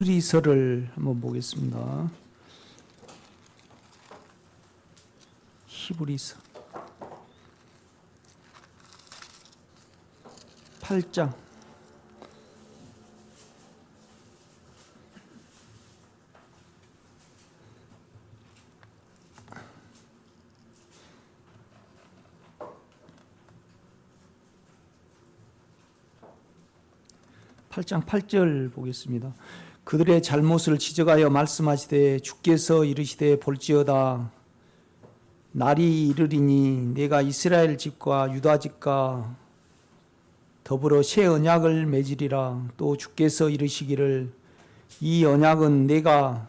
히브리서를 한번 보겠습니다. 히브리서 8장. (8장) 8절 보겠습니다. 그들의 잘못을 지적하여 말씀하시되 주께서 이르시되 볼지어다 날이 이르리니 내가 이스라엘 집과 유다 집과 더불어 새 언약을 맺으리라. 또 주께서 이르시기를 이 언약은 내가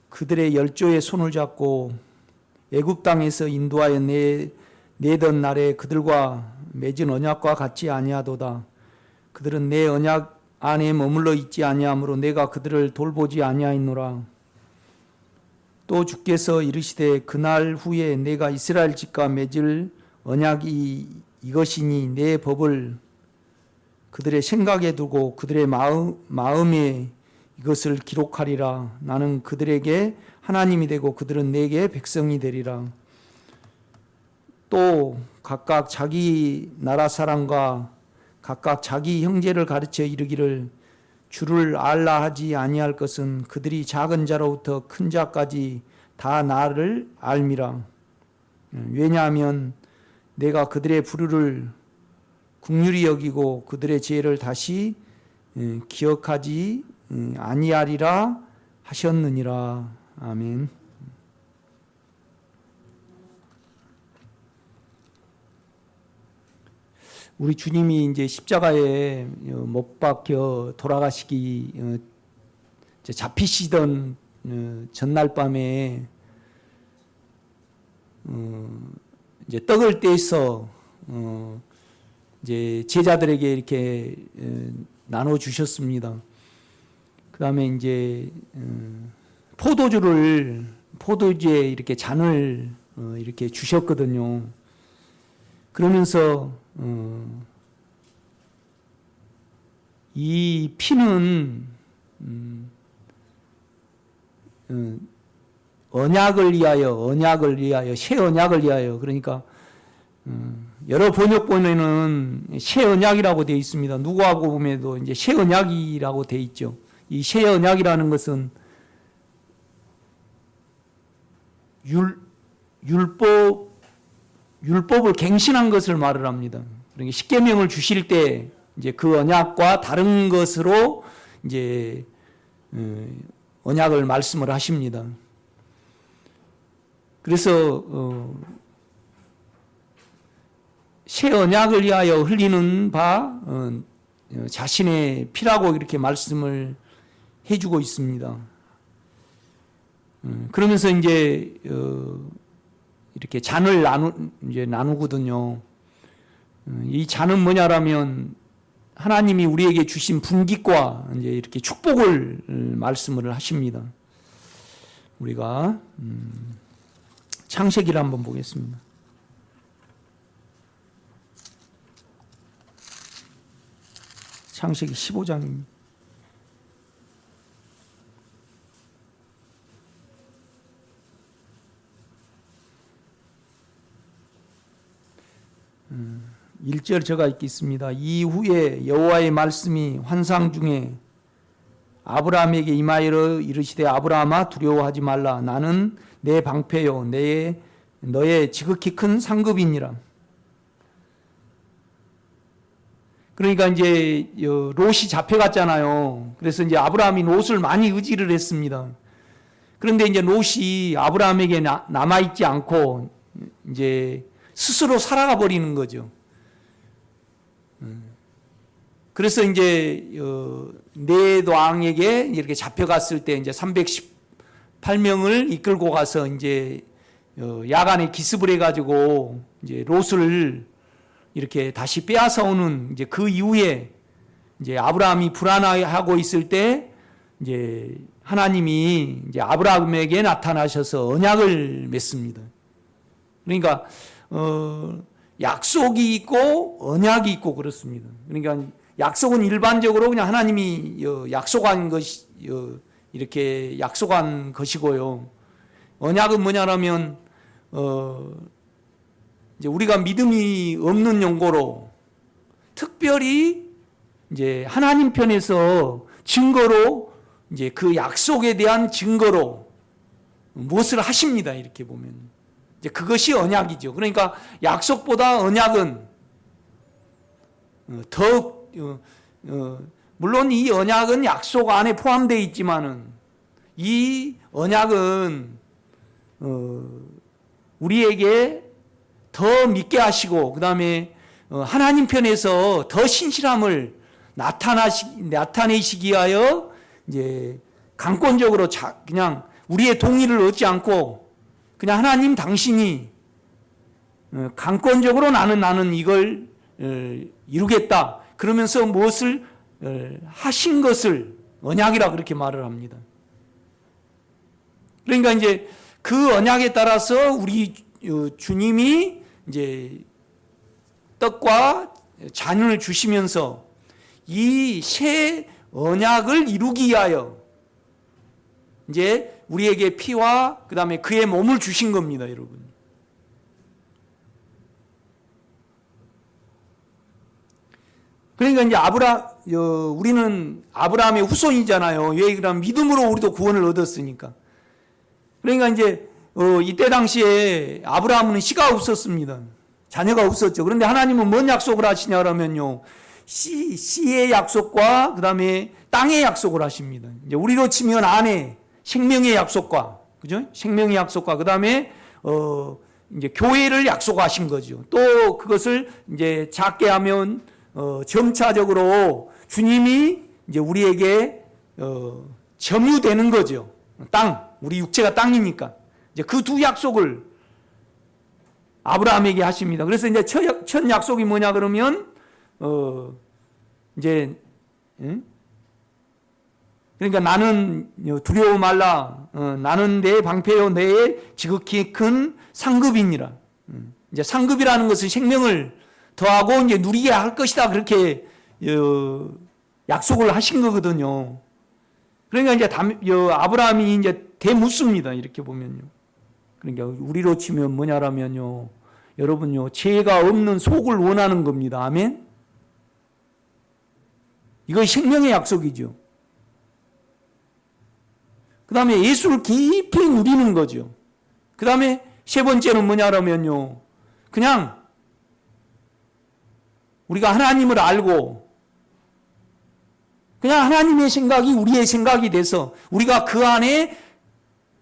그들의 열조의 손을 잡고 애굽 땅에서 인도하여 내던 날에 그들과 맺은 언약과 같지 아니하도다. 그들은 내 언약 안에 머물러 있지 아니하므로 내가 그들을 돌보지 아니하였노라. 또 주께서 이르시되 그날 후에 내가 이스라엘 집과 맺을 언약이 이것이니 내 법을 그들의 생각에 두고 그들의 마음에 이것을 기록하리라. 나는 그들에게 하나님이 되고 그들은 내게 백성이 되리라. 또 각각 자기 나라 사람과 각각 자기 형제를 가르쳐 이르기를 주를 알라 하지 아니할 것은 그들이 작은 자로부터 큰 자까지 다 나를 알미라. 왜냐하면 내가 그들의 불의를 긍휼히 여기고 그들의 죄를 다시 기억하지 아니하리라 하셨느니라. 아멘. 우리 주님이 이제 십자가에 못 박혀 돌아가시기 잡히시던 전날 밤에 이제 떡을 떼서 이제 제자들에게 이렇게 나눠 주셨습니다. 그다음에 이제 포도주에 이렇게 잔을 이렇게 주셨거든요. 그러면서 이 피는 언약을 위하여 새 언약을 위하여. 그러니까 여러 번역본에는 새 언약이라고 되어 있습니다. 누구하고 보면도 이제 새 언약이라고 되어 있죠. 이 새 언약이라는 것은 율법을 갱신한 것을 말을 합니다. 그러니까 십계명을 주실 때 이제 그 언약과 다른 것으로 이제 언약을 말씀을 하십니다. 그래서 새 언약을 위하여 흘리는 바 자신의 피라고 이렇게 말씀을 해주고 있습니다. 그러면서 이제 이렇게 잔을 나누거든요. 이 잔은 뭐냐라면 하나님이 우리에게 주신 분깃과 이제 이렇게 축복을 말씀을 하십니다. 우리가 창세기를 한번 보겠습니다. 창세기 15장입니다. 일 절 제가 읽겠습니다. 이후에 여호와의 말씀이 환상 중에 아브라함에게 임하여 이르시되 아브라함아 두려워하지 말라. 나는 내 방패요 너의 지극히 큰 상급이니라. 그러니까 이제 롯이 잡혀갔잖아요. 그래서 이제 아브라함이 롯을 많이 의지를 했습니다. 그런데 이제 롯이 아브라함에게 남아있지 않고 이제 스스로 살아가 버리는 거죠. 그래서 이제 네 왕에게 이렇게 잡혀갔을 때 이제 318명을 이끌고 가서 이제 야간에 기습을 해가지고 이제 롯을 이렇게 다시 빼앗아 오는 이제 그 이후에 이제 아브라함이 불안해하고 있을 때 이제 하나님이 이제 아브라함에게 나타나셔서 언약을 맺습니다. 그러니까 약속이 있고 언약이 있고 그렇습니다. 그러니까 약속은 일반적으로 그냥 하나님이 약속한 것이 이렇게 약속한 것이고요. 언약은 뭐냐라면 이제 우리가 믿음이 없는 용고로 특별히 이제 하나님 편에서 증거로 이제 그 약속에 대한 증거로 무엇을 하십니다. 이렇게 보면 이제 그것이 언약이죠. 그러니까 약속보다 언약은 더욱 물론 이 언약은 약속 안에 포함되어 있지만은 이 언약은 우리에게 더 믿게 하시고 그 다음에 하나님 편에서 더 신실함을 나타내시기 위하여 이제 강권적으로 그냥 우리의 동의를 얻지 않고 그냥 하나님 당신이 강권적으로 나는 이걸 이루겠다 그러면서 무엇을 하신 것을 언약이라 그렇게 말을 합니다. 그러니까 이제 그 언약에 따라서 우리 주님이 이제 떡과 잔을 주시면서 이 새 언약을 이루기 위하여 이제 우리에게 피와 그 다음에 그의 몸을 주신 겁니다, 여러분. 그러니까 이제 우리는 아브라함의 후손이잖아요. 왜 그러면 믿음으로 우리도 구원을 얻었으니까. 그러니까 이제 이때 당시에 아브라함은 씨가 없었습니다. 자녀가 없었죠. 그런데 하나님은 뭔 약속을 하시냐 그러면요. 씨의 약속과 그 다음에 땅의 약속을 하십니다. 이제 우리로 치면 아내, 생명의 약속과, 그죠? 생명의 약속과 그 다음에 이제 교회를 약속하신 거죠. 또 그것을 이제 작게 하면 점차적으로 주님이 이제 우리에게 점유되는 거죠. 땅, 우리 육체가 땅이니까 이제 그 두 약속을 아브라함에게 하십니다. 그래서 이제 첫 약속이 뭐냐 그러면 이제 그러니까 나는 두려워 말라. 나는 내 방패요 내 지극히 큰 상급이니라. 이제 상급이라는 것은 생명을 더하고 이제 누리게 할 것이다. 그렇게 약속을 하신 거거든요. 그러니까 이제 아브라함이 이제 대묻습니다. 이렇게 보면요. 그러니까 우리로 치면 뭐냐라면요. 여러분요. 죄가 없는 속을 원하는 겁니다. 아멘? 이거 생명의 약속이죠. 그 다음에 예수를 깊이 누리는 거죠. 그 다음에 세 번째는 뭐냐라면요. 그냥 우리가 하나님을 알고 그냥 하나님의 생각이 우리의 생각이 돼서 우리가 그 안에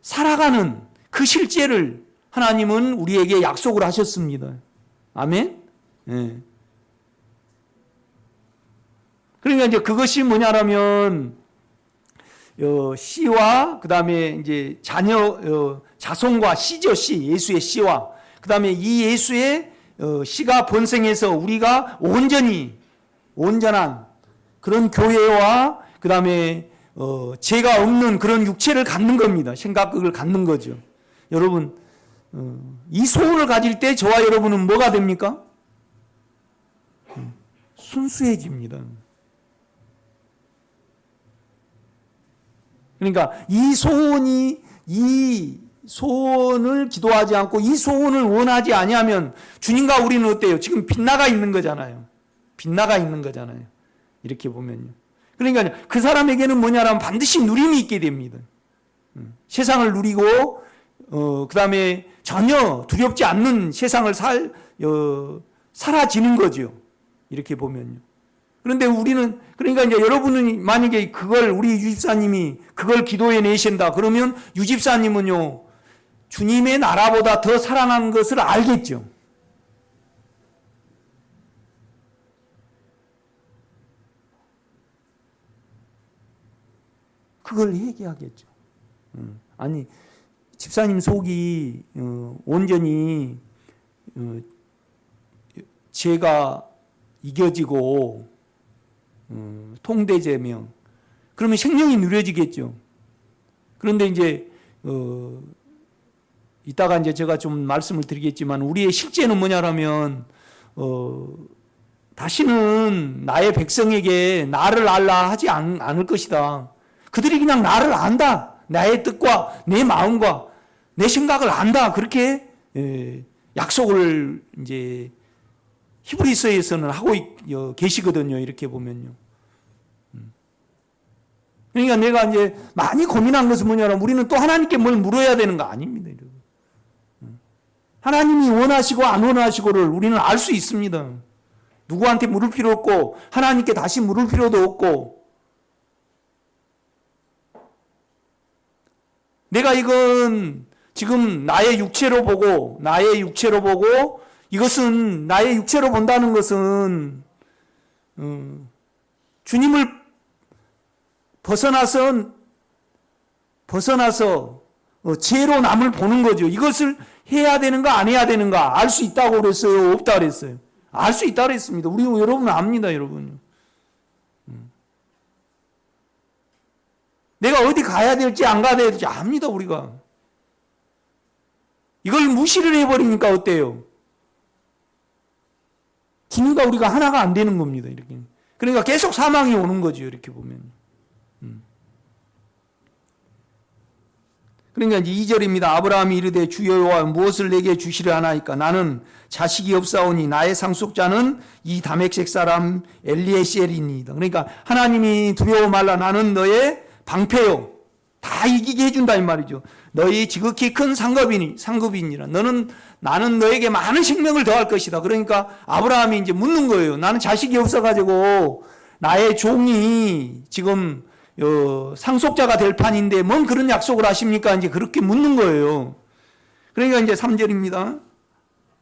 살아가는 그 실제를 하나님은 우리에게 약속을 하셨습니다. 아멘? 네. 그러니까 이제 그것이 뭐냐라면 씨와 그 다음에 이제 자손과 씨죠, 씨, 예수의 씨와 그 다음에 이 예수의 씨가 번성해서 우리가 온전한 그런 교회와 그 다음에 죄가 없는 그런 육체를 갖는 겁니다. 생각을 갖는 거죠. 여러분 이 소원을 가질 때 저와 여러분은 뭐가 됩니까? 순수해집니다. 그러니까 이 소원을 기도하지 않고 이 소원을 원하지 아니하면 주님과 우리는 어때요? 지금 빗나가 있는 거잖아요. 빗나가 있는 거잖아요. 이렇게 보면요. 그러니까 그 사람에게는 뭐냐라면 반드시 누림이 있게 됩니다. 세상을 누리고 그 다음에 전혀 두렵지 않는 세상을 살아지는 거죠. 이렇게 보면요. 그런데 우리는 그러니까 이제 여러분은 만약에 그걸 우리 유집사님이 그걸 기도해 내신다 그러면 유집사님은요 주님의 나라보다 더 살아난 것을 알겠죠. 그걸 회개하겠죠. 아니 집사님 속이 온전히 죄가 이겨지고 통대제명 그러면 생명이 누려지겠죠. 그런데 이제 이따가 이제 제가 좀 말씀을 드리겠지만 우리의 실제는 뭐냐라면 다시는 나의 백성에게 나를 알라 하지 않을 것이다. 그들이 그냥 나를 안다. 나의 뜻과 내 마음과 내 생각을 안다. 그렇게 약속을 이제 히브리서에서는 하고 계시거든요. 이렇게 보면요. 그러니까 내가 이제 많이 고민한 것은 뭐냐면 우리는 또 하나님께 뭘 물어야 되는 거 아닙니다. 하나님이 원하시고 안 원하시고를 우리는 알 수 있습니다. 누구한테 물을 필요 없고 하나님께 다시 물을 필요도 없고 내가 이건 지금 나의 육체로 보고 이것은 나의 육체로 본다는 것은 주님을 벗어나서 죄로 남을 보는 거죠. 이것을 해야 되는가 안 해야 되는가 알 수 있다고 그랬어요? 없다 그랬어요? 알 수 있다고 그랬습니다. 우리 여러분 압니다. 여러분. 내가 어디 가야 될지 안 가야 될지 압니다. 우리가. 이걸 무시를 해버리니까 어때요? 주님과 우리가 하나가 안 되는 겁니다. 이렇게. 그러니까 계속 사망이 오는 거죠. 이렇게 보면. 그러니까 이제 2절입니다. 아브라함이 이르되 주여 여호와 무엇을 내게 주시려 하나이까 나는 자식이 없사오니 나의 상속자는 이 다메섹 사람 엘리에셀이니이다. 그러니까 하나님이 두려워 말라 나는 너의 방패요. 다 이기게 해준다 이 말이죠. 너희 지극히 큰 상급이니라. 나는 너에게 많은 생명을 더할 것이다. 그러니까 아브라함이 이제 묻는 거예요. 나는 자식이 없어가지고 나의 종이 지금 상속자가 될 판인데 뭔 그런 약속을 하십니까? 이제 그렇게 묻는 거예요. 그러니까 이제 3절입니다.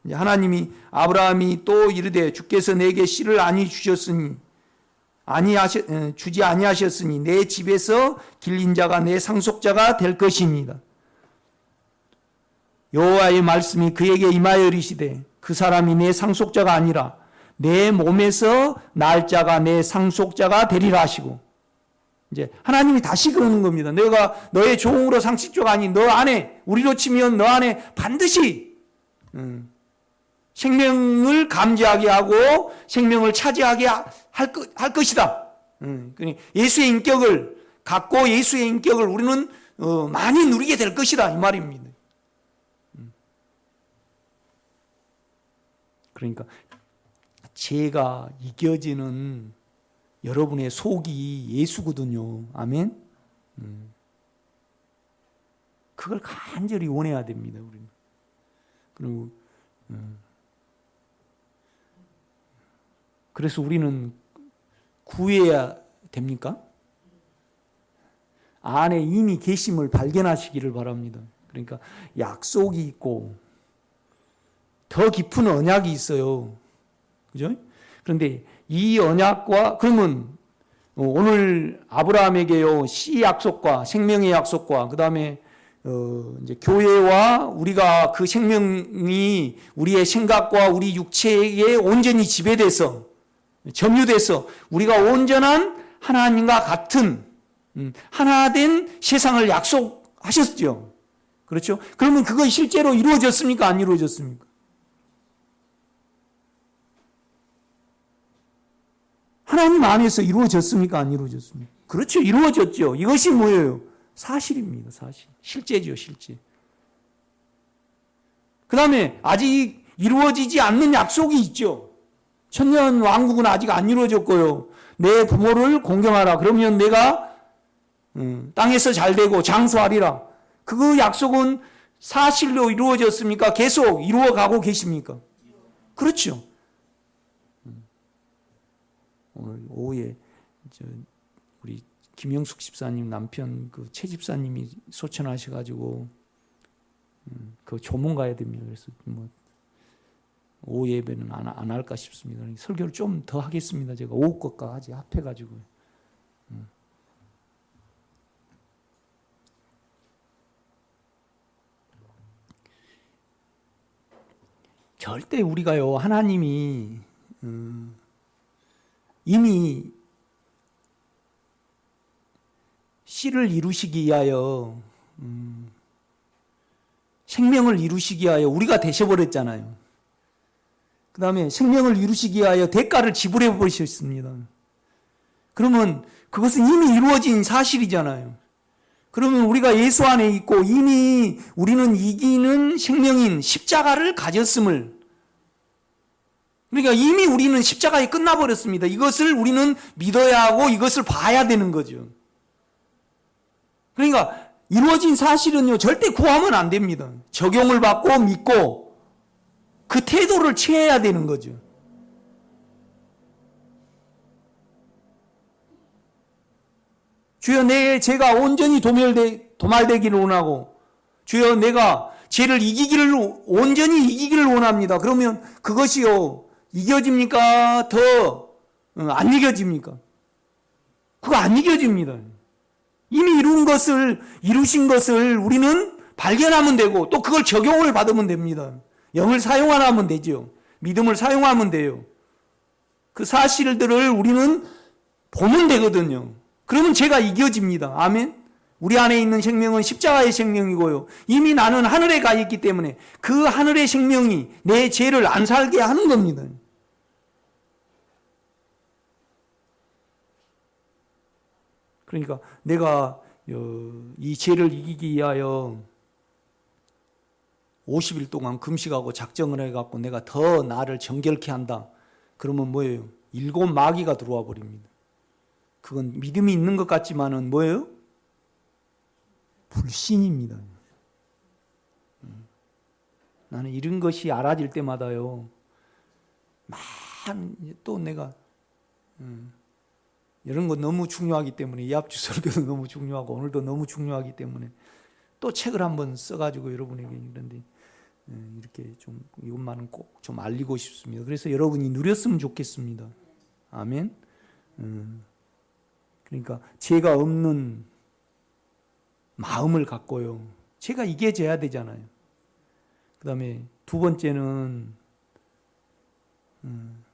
이제 하나님이 아브라함이 또 이르되 주께서 내게 씨를 주지 아니하셨으니 내 집에서 길린 자가 내 상속자가 될 것입니다. 여호와의 말씀이 그에게 임하여 이르시되 그 사람이 내 상속자가 아니라 내 몸에서 날 자가 내 상속자가 되리라 하시고 이제 하나님이 다시 그러는 겁니다. 내가 너의 종으로 상속자가 아닌 너 안에 우리로 치면 너 안에 반드시 생명을 감지하게 하고 생명을 차지하게 할 것이다. 예수의 인격을 갖고 예수의 인격을 우리는 많이 누리게 될 것이다 이 말입니다. 그러니까 죄가 이겨지는 여러분의 속이 예수거든요. 아멘. 그걸 간절히 원해야 됩니다. 우리는. 그리고 그래서 우리는 구해야 됩니까? 안에 이미 계심을 발견하시기를 바랍니다. 그러니까 약속이 있고 더 깊은 언약이 있어요. 그죠? 그런데 이 언약과 그러면 오늘 아브라함에게요 씨 약속과 생명의 약속과 그 다음에 이제 교회와 우리가 그 생명이 우리의 생각과 우리 육체에 온전히 지배돼서 점유돼서 우리가 온전한 하나님과 같은 하나된 세상을 약속하셨죠. 그렇죠? 그러면 그거 실제로 이루어졌습니까? 안 이루어졌습니까? 하나님 안에서 이루어졌습니까? 안 이루어졌습니까? 그렇죠. 이루어졌죠. 이것이 뭐예요? 사실입니다. 사실. 실제죠. 실제. 그 다음에 아직 이루어지지 않는 약속이 있죠. 천년 왕국은 아직 안 이루어졌고요. 내 부모를 공경하라. 그러면 내가 땅에서 잘되고 장수하리라. 그 약속은 사실로 이루어졌습니까? 계속 이루어가고 계십니까? 그렇죠. 오늘 오후에 우리 김영숙 집사님 남편 그 최 집사님이 소천하셔가지고 그 조문 가야 됩니다. 그래서 뭐 오후 예배는 안 할까 싶습니다. 설교를 좀 더 하겠습니다. 제가 오후 것까지 합해가지고. 절대 우리가요 하나님이 이미 씨를 이루시기 위하여 생명을 이루시기 위하여 우리가 되셔버렸잖아요. 그 다음에 생명을 이루시기 위하여 대가를 지불해 버리셨습니다. 그러면 그것은 이미 이루어진 사실이잖아요. 그러면 우리가 예수 안에 있고 이미 우리는 이기는 생명인 십자가를 가졌음을, 그러니까 이미 우리는 십자가에 끝나버렸습니다. 이것을 우리는 믿어야 하고 이것을 봐야 되는 거죠. 그러니까 이루어진 사실은요, 절대 구하면 안 됩니다. 적용을 받고 믿고 그 태도를 취해야 되는 거죠. 주여, 제가 온전히 도말되기를 원하고, 주여, 내가 죄를 온전히 이기기를 원합니다. 그러면 그것이요, 이겨집니까? 안 이겨집니까? 그거 안 이겨집니다. 이미 이루신 것을 우리는 발견하면 되고, 또 그걸 적용을 받으면 됩니다. 영을 사용하면 되죠. 믿음을 사용하면 돼요. 그 사실들을 우리는 보면 되거든요. 그러면 죄가 이겨집니다. 아멘. 우리 안에 있는 생명은 십자가의 생명이고요. 이미 나는 하늘에 가 있기 때문에 그 하늘의 생명이 내 죄를 안 살게 하는 겁니다. 그러니까 내가 이 죄를 이기기 위하여 50일 동안 금식하고 작정을 해갖고 내가 더 나를 정결케 한다. 그러면 뭐예요? 7 마귀가 들어와 버립니다. 그건 믿음이 있는 것 같지만은 뭐예요? 불신입니다. 나는 이런 것이 알아질 때마다요, 또 내가 이런 거 너무 중요하기 때문에, 이 앞주 설교도 너무 중요하고 오늘도 너무 중요하기 때문에 또 책을 한번 써가지고 여러분에게 이런데 이렇게 좀 이것만은 꼭 좀 알리고 싶습니다. 그래서 여러분이 누렸으면 좋겠습니다. 아멘. 그러니까 죄가 없는 마음을 갖고요, 죄가 이겨져야 되잖아요. 그 다음에 두 번째는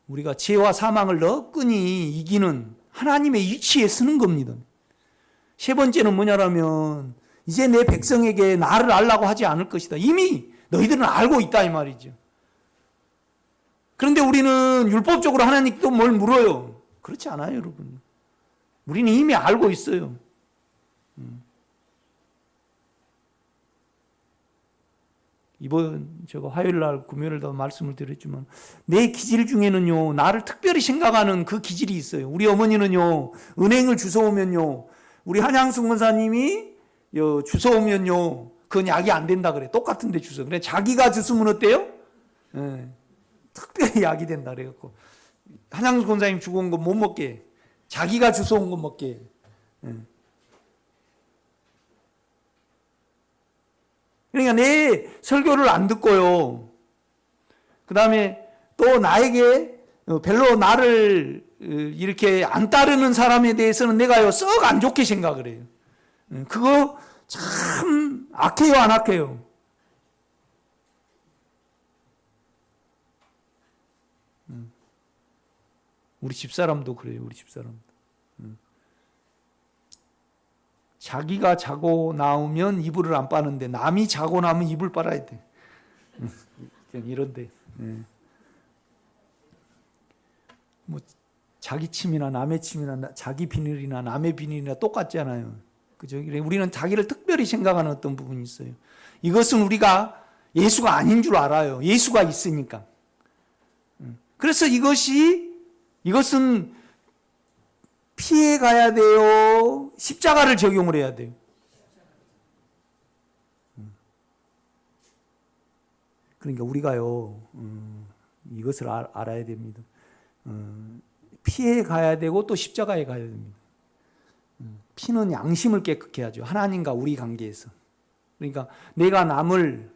우리가 죄와 사망을 너끈히 이기는 하나님의 이치에 쓰는 겁니다. 세 번째는 뭐냐라면 이제 내 백성에게 나를 알라고 하지 않을 것이다. 이미 너희들은 알고 있다 이 말이죠. 그런데 우리는 율법적으로 하나님께 또 뭘 물어요? 그렇지 않아요, 여러분. 우리는 이미 알고 있어요. 이번 화요일 날 금요일도 말씀을 드렸지만 내 기질 중에는요, 나를 특별히 생각하는 그 기질이 있어요. 우리 어머니는요, 은행을 주워오면요, 우리 한양숙 권사님이 주워오면요, 그건 약이 안 된다 그래. 똑같은데 주워. 그래 자기가 주스면 어때요? 특별히 약이 된다 그래갖고 한양숙 권사님 주워온 거 못 먹게, 자기가 주워온 거 먹게. 그러니까 내 설교를 안 듣고요, 그 다음에 또 나에게 별로 나를 이렇게 안 따르는 사람에 대해서는 내가요 썩 안 좋게 생각을 해요. 그거 참 악해요, 안 악해요? 우리 집사람도 그래요. 우리 집사람도. 자기가 자고 나오면 이불을 안 빠는데 남이 자고 나면 이불 빨아야 돼. 이런데. 뭐 자기 침이나 남의 침이나 자기 비닐이나 남의 비닐이나 똑같잖아요. 그죠? 우리는 자기를 특별히 생각하는 어떤 부분이 있어요. 이것은 우리가 예수가 아닌 줄 알아요. 예수가 있으니까. 그래서 이것은 피해 가야 돼요? 십자가를 적용을 해야 돼요? 그러니까 우리가요, 이것을 알아야 됩니다. 피해 가야 되고 또 십자가에 가야 됩니다. 피는 양심을 깨끗게 하죠. 하나님과 우리 관계에서. 그러니까 내가 남을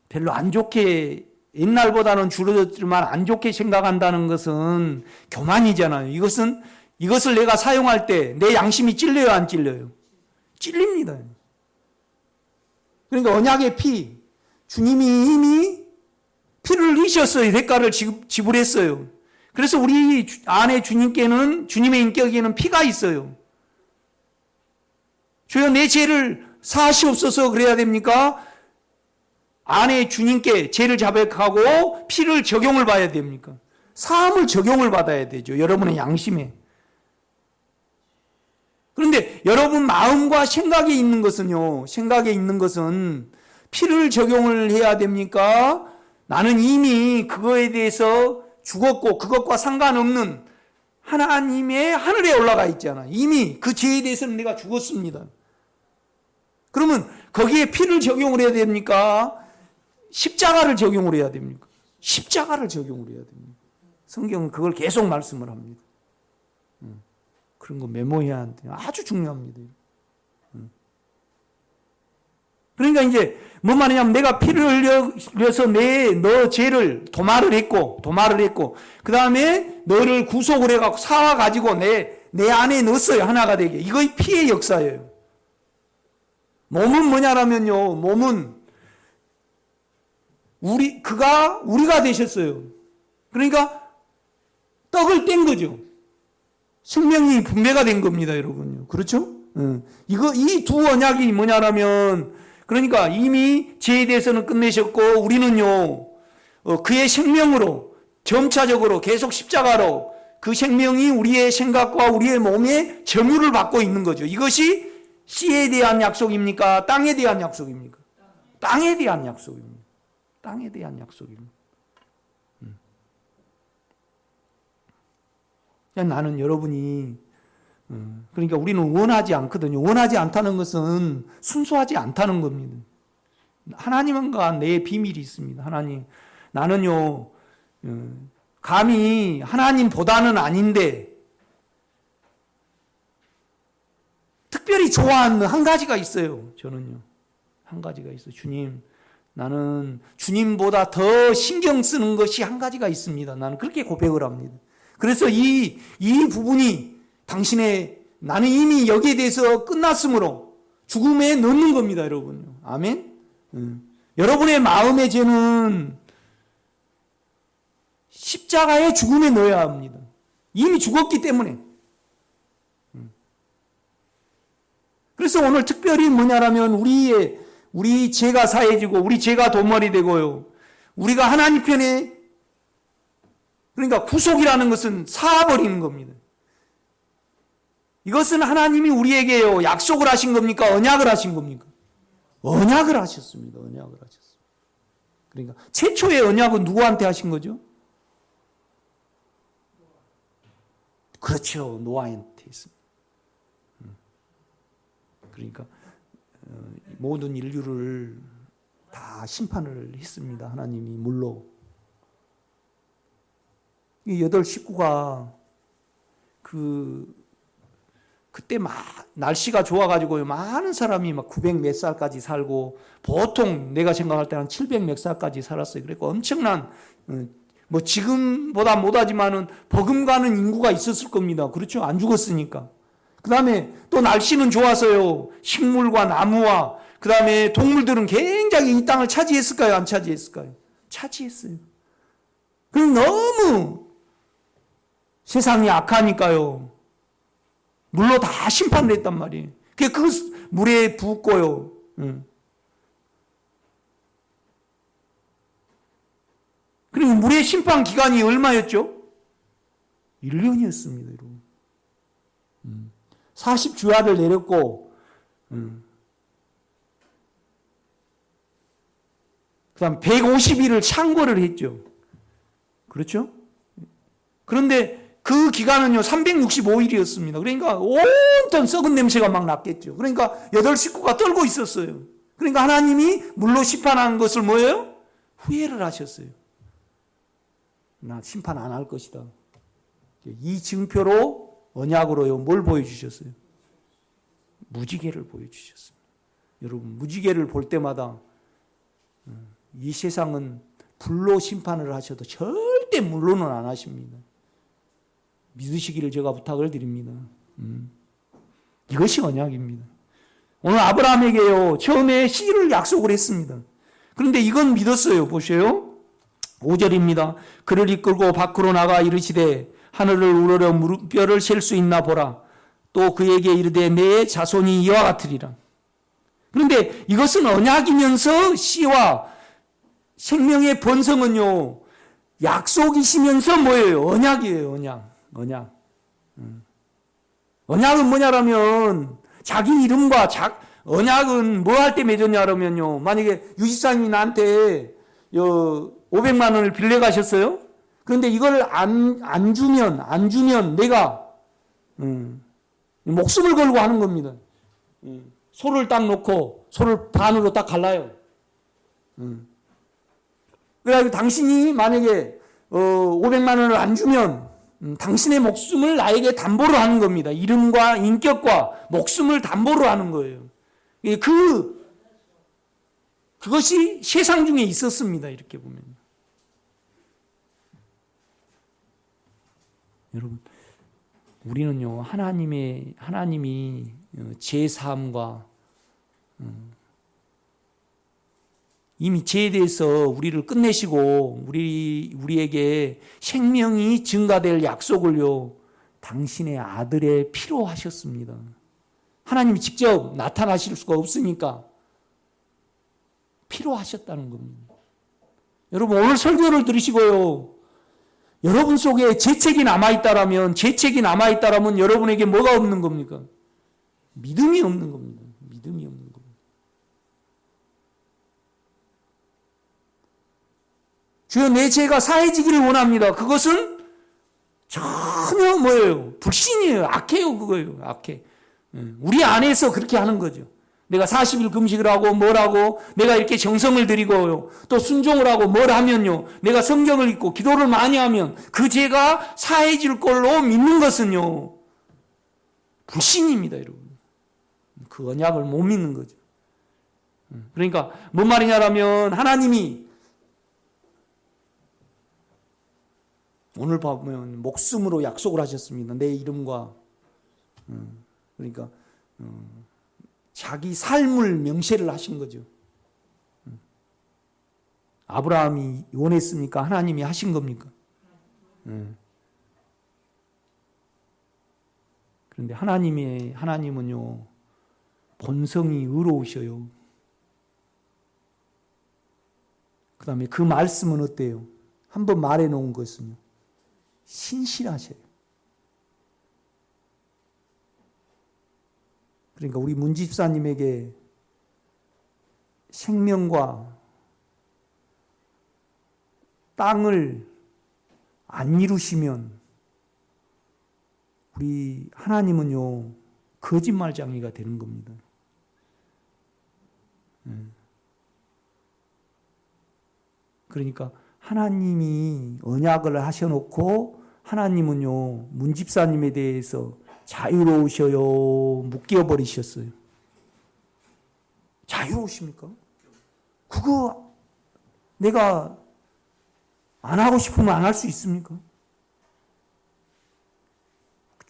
별로 안 좋게, 옛날보다는 줄어들지만 안 좋게 생각한다는 것은 교만이잖아요. 이것을 내가 사용할 때 내 양심이 찔려요, 안 찔려요? 찔립니다. 그러니까 언약의 피, 주님이 이미 피를 흘리셨어요. 대가를 지불했어요. 그래서 우리 안에 주님의 인격에는 피가 있어요. 주여 내 죄를 사하시옵소서 그래야 됩니까? 안에 주님께 죄를 자백하고 피를 적용을 받아야 됩니까? 사함을 적용을 받아야 되죠. 여러분의 양심에. 그런데 여러분 마음과 생각에 있는 것은요, 생각에 있는 것은 피를 적용을 해야 됩니까? 나는 이미 그거에 대해서 죽었고 그것과 상관없는 하나님의 하늘에 올라가 있잖아. 이미 그 죄에 대해서는 내가 죽었습니다. 그러면 거기에 피를 적용을 해야 됩니까? 십자가를 적용을 해야 됩니까? 십자가를 적용을 해야 됩니다. 성경은 그걸 계속 말씀을 합니다. 그런 거 메모해야 돼요. 아주 중요합니다. 그러니까 이제 뭔 말이냐면 내가 피를 흘려서 너 죄를 도말을 했고 그 다음에 너를 구속을 해갖고 사와 가지고 내 안에 넣었어요. 하나가 되게. 이거의 피의 역사예요. 몸은 뭐냐라면요, 몸은 우리가 되셨어요. 그러니까 떡을 뗀 거죠. 생명이 분배가 된 겁니다, 여러분요. 그렇죠? 이 두 언약이 뭐냐라면, 그러니까 이미 죄에 대해서는 끝내셨고, 우리는요, 그의 생명으로 점차적으로 계속 십자가로 그 생명이 우리의 생각과 우리의 몸에 점유를 받고 있는 거죠. 이것이 씨에 대한 약속입니까? 땅에 대한 약속입니까? 땅에 대한 약속입니다. 땅에 대한 약속입니다. 나는 여러분이, 그러니까 우리는 원하지 않거든요. 원하지 않다는 것은 순수하지 않다는 겁니다. 하나님과 내 비밀이 있습니다. 하나님, 나는요, 감히 하나님보다는 아닌데, 특별히 좋아하는 한 가지가 있어요. 저는요. 한 가지가 있어요. 주님, 나는 주님보다 더 신경 쓰는 것이 한 가지가 있습니다. 나는 그렇게 고백을 합니다. 그래서 이 부분이 나는 이미 여기에 대해서 끝났으므로 죽음에 넣는 겁니다, 여러분. 아멘? 여러분의 마음의 죄는 십자가의 죽음에 넣어야 합니다. 이미 죽었기 때문에. 그래서 오늘 특별히 뭐냐라면 우리 죄가 사해지고 우리 죄가 도말이 되고요. 우리가 하나님 편에, 그러니까 구속이라는 것은 사버리는 겁니다. 이것은 하나님이 우리에게요, 약속을 하신 겁니까? 언약을 하신 겁니까? 언약을 하셨습니다. 언약을 하셨습니다. 그러니까 최초의 언약은 누구한테 하신 거죠? 그렇죠. 노아한테 했습니다. 그러니까 모든 인류를 다 심판을 했습니다. 하나님이 물로. 이 8 식구가 그때 막 날씨가 좋아가지고 많은 사람이 막 900 몇 살까지 살고, 보통 내가 생각할 때는 700 몇 살까지 살았어요. 그래서 엄청난, 뭐 지금보다 못하지만은 버금가는 인구가 있었을 겁니다. 그렇죠? 안 죽었으니까. 그 다음에 또 날씨는 좋아서요, 식물과 나무와 그 다음에 동물들은 굉장히 이 땅을 차지했을까요? 안 차지했을까요? 차지했어요. 그럼 너무 세상이 악하니까요, 물로 다 심판을 했단 말이에요. 그 물에 붓고요. 그리고 물의 심판 기간이 얼마였죠? 1년이었습니다, 여러분. 40주야를 내렸고, 그 다음 150일을 창궐을 했죠. 그렇죠? 그런데 그 기간은요, 365일이었습니다. 그러니까 온통 썩은 냄새가 막 났겠죠. 그러니까 8 식구가 떨고 있었어요. 그러니까 하나님이 물로 심판한 것을 뭐예요? 후회를 하셨어요. 나 심판 안 할 것이다. 이 증표로, 언약으로요, 뭘 보여주셨어요? 무지개를 보여주셨습니다. 여러분, 무지개를 볼 때마다 이 세상은 불로 심판을 하셔도 절대 물로는 안 하십니다. 믿으시기를 제가 부탁을 드립니다. 이것이 언약입니다. 오늘 아브라함에게요, 처음에 씨를 약속을 했습니다. 그런데 이건 믿었어요. 보세요. 5절입니다. 그를 이끌고 밖으로 나가 이르시되 하늘을 우러러 무릎뼈를 셀 수 있나 보라. 또 그에게 이르되 내 자손이 이와 같으리라. 그런데 이것은 언약이면서 씨와 생명의 본성은요, 약속이시면서 뭐예요? 언약이에요, 언약. 언약은 뭐냐라면, 자기 이름과 언약은 뭐 할 때 맺었냐라면요, 만약에 유지사님이 나한테 500만 원을 빌려 가셨어요? 그런데 이걸 안 주면 내가, 목숨을 걸고 하는 겁니다. 소를 딱 놓고, 소를 반으로 딱 갈라요. 그래가지고 당신이 만약에 500만 원을 안 주면 당신의 목숨을 나에게 담보로 하는 겁니다. 이름과 인격과 목숨을 담보로 하는 거예요. 그것이 세상 중에 있었습니다. 이렇게 보면. 여러분, 우리는요, 하나님이 제 삶과 이미 죄에 대해서 우리를 끝내시고 우리에게 생명이 증가될 약속을요, 당신의 아들의 피로 하셨습니다. 하나님이 직접 나타나실 수가 없으니까 피로 하셨다는 겁니다. 여러분, 오늘 설교를 들으시고요, 여러분 속에 죄책이 남아있다라면 여러분에게 뭐가 없는 겁니까? 믿음이 없는 겁니다. 믿음이 없는 겁니다. 주여, 내 죄가 사해지기를 원합니다. 그것은 전혀 뭐예요? 불신이에요. 악해요. 그거예요. 악해. 우리 안에서 그렇게 하는 거죠. 내가 40일 금식을 하고 뭘 하고 내가 이렇게 정성을 들이고요, 또 순종을 하고 뭘 하면요, 내가 성경을 읽고 기도를 많이 하면 그 죄가 사해질 걸로 믿는 것은요, 불신입니다. 여러분. 그 언약을 못 믿는 거죠. 그러니까 뭔 말이냐라면, 하나님이 오늘 보면 목숨으로 약속을 하셨습니다. 내 이름과, 그러니까 자기 삶을 명세를 하신 거죠. 아브라함이 원했습니까? 하나님이 하신 겁니까? 그런데 하나님은요, 본성이 의로우셔요. 그 다음에 그 말씀은 어때요? 한번 말해 놓은 것은요, 신실하셔요. 그러니까 우리 문 집사님에게 생명과 땅을 안 이루시면 우리 하나님은요, 거짓말쟁이가 되는 겁니다. 그러니까 하나님이 언약을 하셔놓고 하나님은요, 문 집사님에 대해서 자유로우셔요, 묶여버리셨어요. 자유로우십니까? 그거 내가 안 하고 싶으면 안 할 수 있습니까?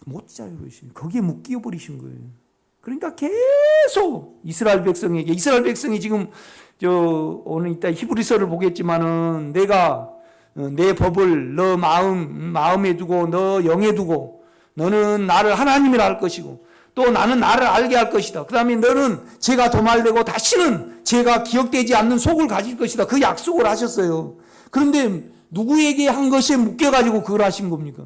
못 자유로우시니 거기에 묶여버리신 거예요. 그러니까 계속 이스라엘 백성이 지금 오늘 이따 히브리서를 보겠지만은, 내가 내 법을 너 마음에 두고 너 영에 두고, 너는 나를 하나님이라 할 것이고 또 나는 나를 알게 할 것이다. 그 다음에 너는 죄가 도말되고 다시는 죄가 기억되지 않는 속을 가질 것이다. 그 약속을 하셨어요. 그런데 누구에게 한 것에 묶여가지고 그걸 하신 겁니까?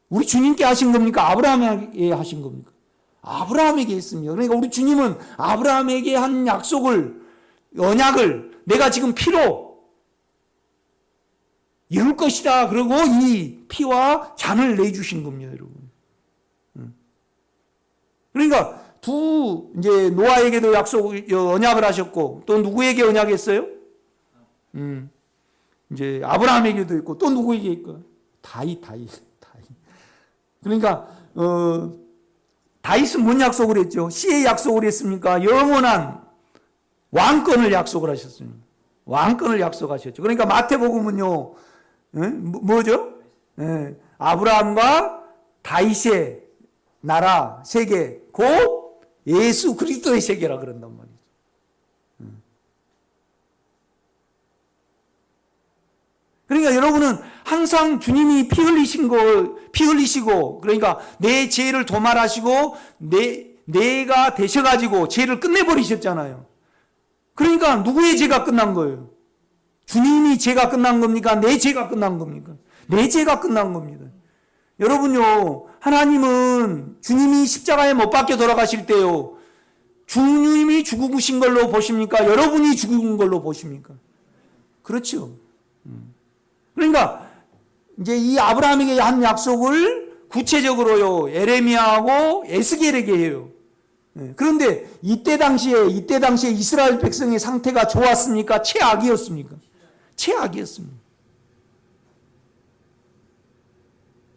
우리 주님께 하신 겁니까? 아브라함에게 하신 겁니까? 아브라함에게 했습니다. 그러니까 우리 주님은 아브라함에게 한 언약을 내가 지금 피로 이룰 것이다. 그리고 이 피와 잔을 내주신 겁니다, 여러분. 그러니까 이제 노아에게도 언약을 하셨고, 또 누구에게 언약했어요? 이제 아브라함에게도 있고, 또 누구에게 있고? 다윗. 그러니까 다윗은 뭔 약속을 했죠? 씨의 약속을 했습니까? 영원한 왕권을 약속을 하셨습니다. 왕권을 약속하셨죠. 그러니까 마태복음은요, 뭐죠? 아브라함과 다윗의 나라 세계, 곧 예수 그리스도의 세계라 그런단 말이죠. 그러니까 여러분은 항상 주님이 피 흘리시고, 그러니까 내 죄를 도말하시고 내가 되셔가지고 죄를 끝내버리셨잖아요. 그러니까 누구의 죄가 끝난 거예요? 주님이 죄가 끝난 겁니까? 내 죄가 끝난 겁니까? 내 죄가 끝난 겁니다. 여러분요, 하나님은 주님이 십자가에 못 박혀 돌아가실 때요, 주님이 죽으신 걸로 보십니까? 여러분이 죽은 걸로 보십니까? 그렇죠. 그러니까 이제 이 아브라함에게 한 약속을 구체적으로요, 에레미야하고 에스겔에게 해요. 그런데 이때 당시에 이스라엘 백성의 상태가 좋았습니까? 최악이었습니까? 최악이었습니다.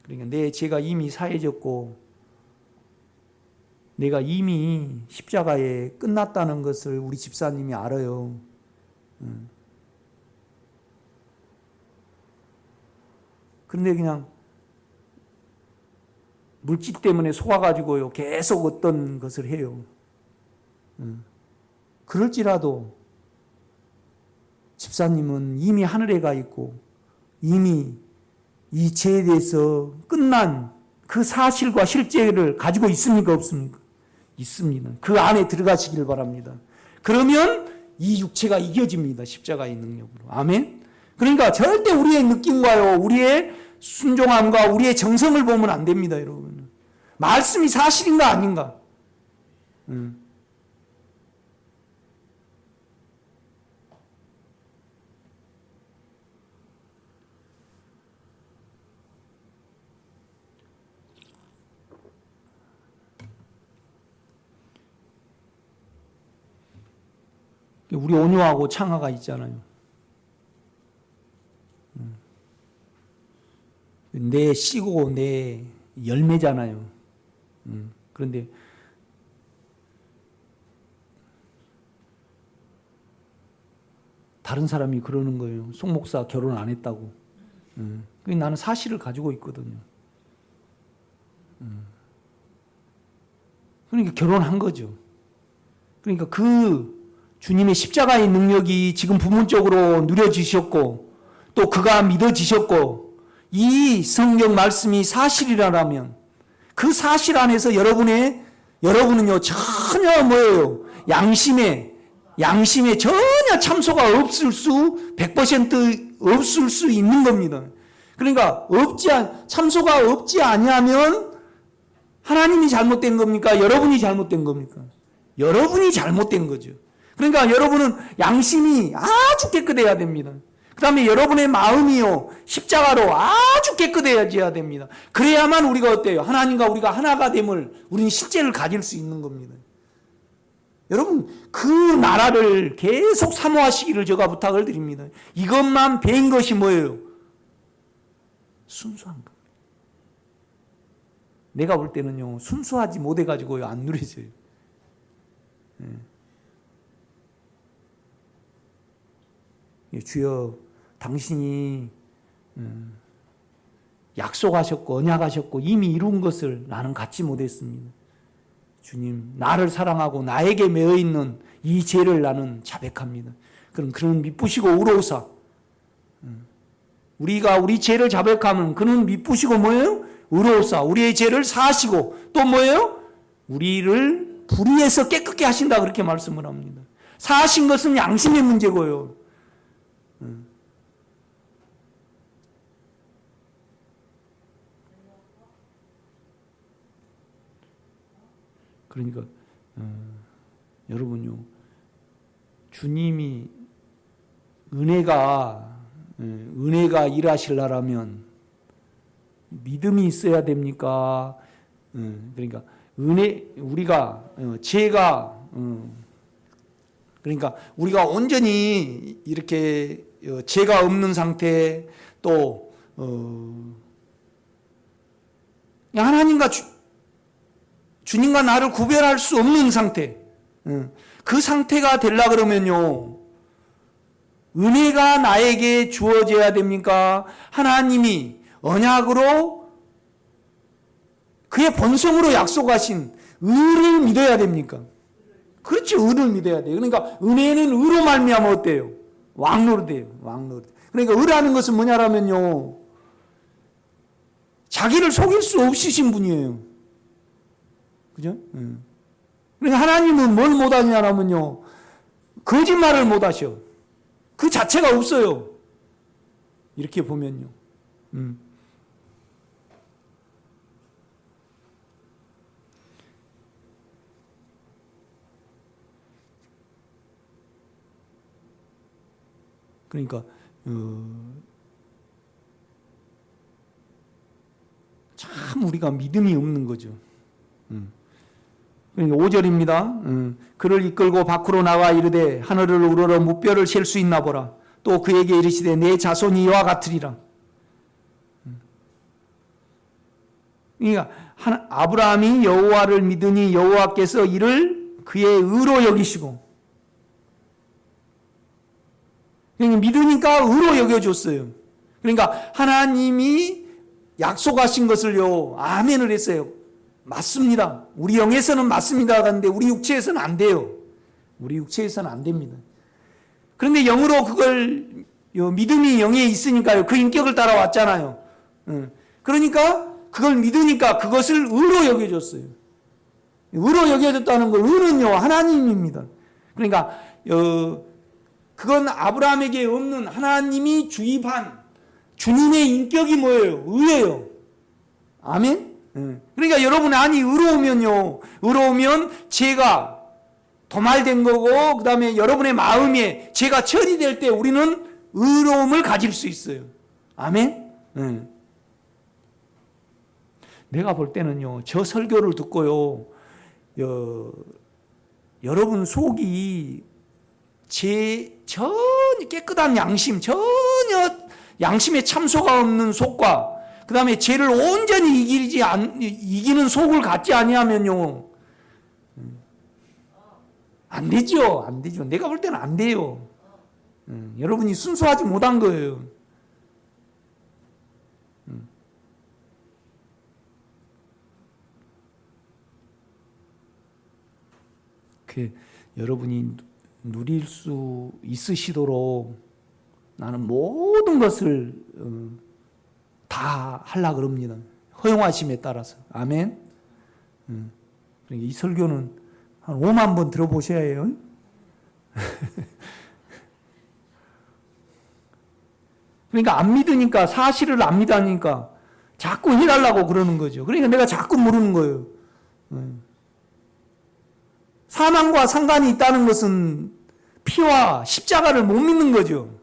그러니까 내 죄가 이미 사해졌고 내가 이미 십자가에 끝났다는 것을 우리 집사님이 알아요. 그런데 그냥 물질 때문에 속아가지고요, 계속 어떤 것을 해요. 그럴지라도 집사님은 이미 하늘에 가 있고 이미 이 죄에 대해서 끝난 그 사실과 실제를 가지고 있습니까? 없습니까? 있습니다. 그 안에 들어가시길 바랍니다. 그러면 이 육체가 이겨집니다. 십자가의 능력으로. 아멘? 그러니까 절대 우리의 느낌과요, 우리의 순종함과 우리의 정성을 보면 안 됩니다, 여러분. 말씀이 사실인가 아닌가? 우리 온유하고 창하가 있잖아요. 내 씨고 내 열매잖아요. 그런데 다른 사람이 그러는 거예요. 송 목사 결혼 안 했다고. 나는 사실을 가지고 있거든요. 그러니까 결혼한 거죠. 그러니까 그 주님의 십자가의 능력이 지금 부분적으로 누려지셨고 또 그가 믿어지셨고 이 성경 말씀이 사실이라면 그 사실 안에서 여러분은요 전혀 뭐예요? 양심에 전혀 참소가 없을 수 100% 없을 수 있는 겁니다. 그러니까 참소가 없지 아니하면 하나님이 잘못된 겁니까? 여러분이 잘못된 겁니까? 여러분이 잘못된 거죠. 그러니까 여러분은 양심이 아주 깨끗해야 됩니다. 그 다음에 여러분의 마음이요, 십자가로 아주 깨끗해져야 됩니다. 그래야만 우리가 어때요? 하나님과 우리가 하나가 됨을, 우리는 실제를 가질 수 있는 겁니다. 여러분, 그 나라를 계속 사모하시기를 제가 부탁을 드립니다. 이것만 배인 것이 뭐예요? 순수한 겁니다. 내가 볼 때는요, 순수하지 못해가지고요, 안 누려져요. 주여, 당신이 약속하셨고 언약하셨고 이미 이룬 것을 나는 갖지 못했습니다. 주님, 나를 사랑하고 나에게 매어 있는 이 죄를 나는 자백합니다. 그럼 그는 미쁘시고 의로우사. 우리가 우리 죄를 자백하면 그는 미쁘시고 뭐예요? 의로우사. 우리의 죄를 사하시고 또 뭐예요? 우리를 불의에서 깨끗게 하신다, 그렇게 말씀을 합니다. 사하신 것은 양심의 문제고요. 그러니까 여러분요, 주님이 은혜가 일하실라면 믿음이 있어야 됩니까? 그러니까 우리가 죄가 그러니까 우리가 온전히 이렇게 죄가 없는 상태, 또 하나님과 주님과 나를 구별할 수 없는 상태, 그 상태가 되려 그러면요, 은혜가 나에게 주어져야 됩니까? 하나님이 언약으로 그의 본성으로 약속하신 의를 믿어야 됩니까? 그렇죠. 의를 믿어야 돼요. 그러니까 은혜는 의로 말미암아 어때요? 왕노릇이에요. 왕노릇. 그러니까 의라는 것은 뭐냐라면요, 자기를 속일 수 없으신 분이에요. 그죠? 그러니까 하나님은 뭘 못하냐라면요, 거짓말을 못하셔. 그 자체가 없어요. 이렇게 보면요. 그러니까 참 우리가 믿음이 없는 거죠. 그러니까 5절입니다. 그를 이끌고 밖으로 나와 이르되 하늘을 우러러 무뼈를 셀 수 있나 보라. 또 그에게 이르시되 내 자손이 이와 같으리라. 그러니까 아브라함이 여호와를 믿으니 여호와께서 이를 그의 의로 여기시고, 그러니까 믿으니까 의로 여겨줬어요. 그러니까 하나님이 약속하신 것을요, 아멘을 했어요. 맞습니다. 우리 영에서는 맞습니다. 그런데 우리 육체에서는 안 돼요. 우리 육체에서는 안 됩니다. 그런데 영으로 그걸, 믿음이 영에 있으니까요, 그 인격을 따라왔잖아요. 그러니까 그걸 믿으니까 그것을 의로 여겨줬어요. 의로 여겨줬다는 건, 의는요, 하나님입니다. 그러니까 그건 아브라함에게 없는 하나님이 주입한 주님의 인격이 뭐예요? 의예요. 아멘? 그러니까 여러분, 아니, 의로우면요, 의로우면 죄가 도말된 거고, 그 다음에 여러분의 마음에 죄가 처리될 때 우리는 의로움을 가질 수 있어요. 아멘? 내가 볼 때는요, 저 설교를 듣고요, 여러분 속이 전혀 깨끗한 양심, 전혀 양심에 참소가 없는 속과 그 다음에 죄를 온전히 이기는 속을 갖지 아니하면요, 안 되죠. 안 되죠. 내가 볼 때는 안 돼요. 여러분이 순수하지 못한 거예요. 여러분이 누릴 수 있으시도록 나는 모든 것을 다 하려고 그럽니다. 허용하심에 따라서. 아멘. 그러니까 이 설교는 한 5만 번 들어보셔야 해요. 그러니까 안 믿으니까, 사실을 안 믿으니까 자꾸 해달라고 그러는 거죠. 그러니까 내가 자꾸 물으는 거예요. 사망과 상관이 있다는 것은 피와 십자가를 못 믿는 거죠.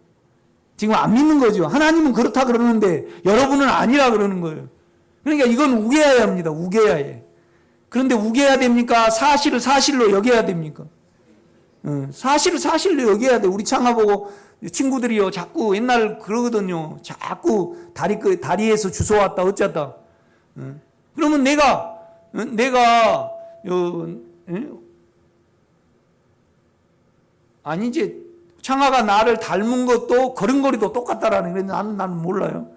지금 안 믿는 거죠. 하나님은 그렇다 그러는데 여러분은 아니라 그러는 거예요. 그러니까 이건 우겨야 합니다. 우겨야 해. 그런데 우겨야 됩니까? 사실을 사실로 여겨야 됩니까? 사실을 사실로 여겨야 돼. 우리 창아 보고 친구들이요, 자꾸 옛날 그러거든요. 자꾸 다리에서 주워왔다 어쩌다. 그러면 내가 아니, 이제 창아가 나를 닮은 것도 걸음걸이도 똑같다라는 게 나는 몰라요.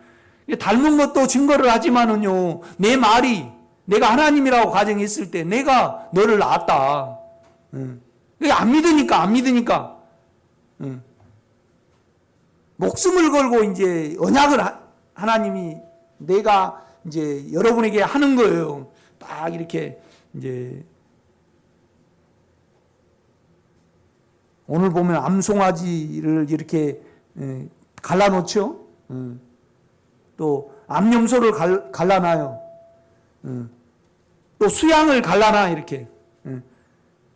닮은 것도 증거를 하지만은요, 내 말이 내가 하나님이라고 가정했을 때 내가 너를 낳았다. 안 믿으니까. 목숨을 걸고 이제 언약을 하나님이 내가 이제 여러분에게 하는 거예요. 딱 이렇게 이제 오늘 보면 암송아지를 이렇게 갈라놓죠. 또 암염소를 갈라놔요. 또 수양을 갈라놔 이렇게.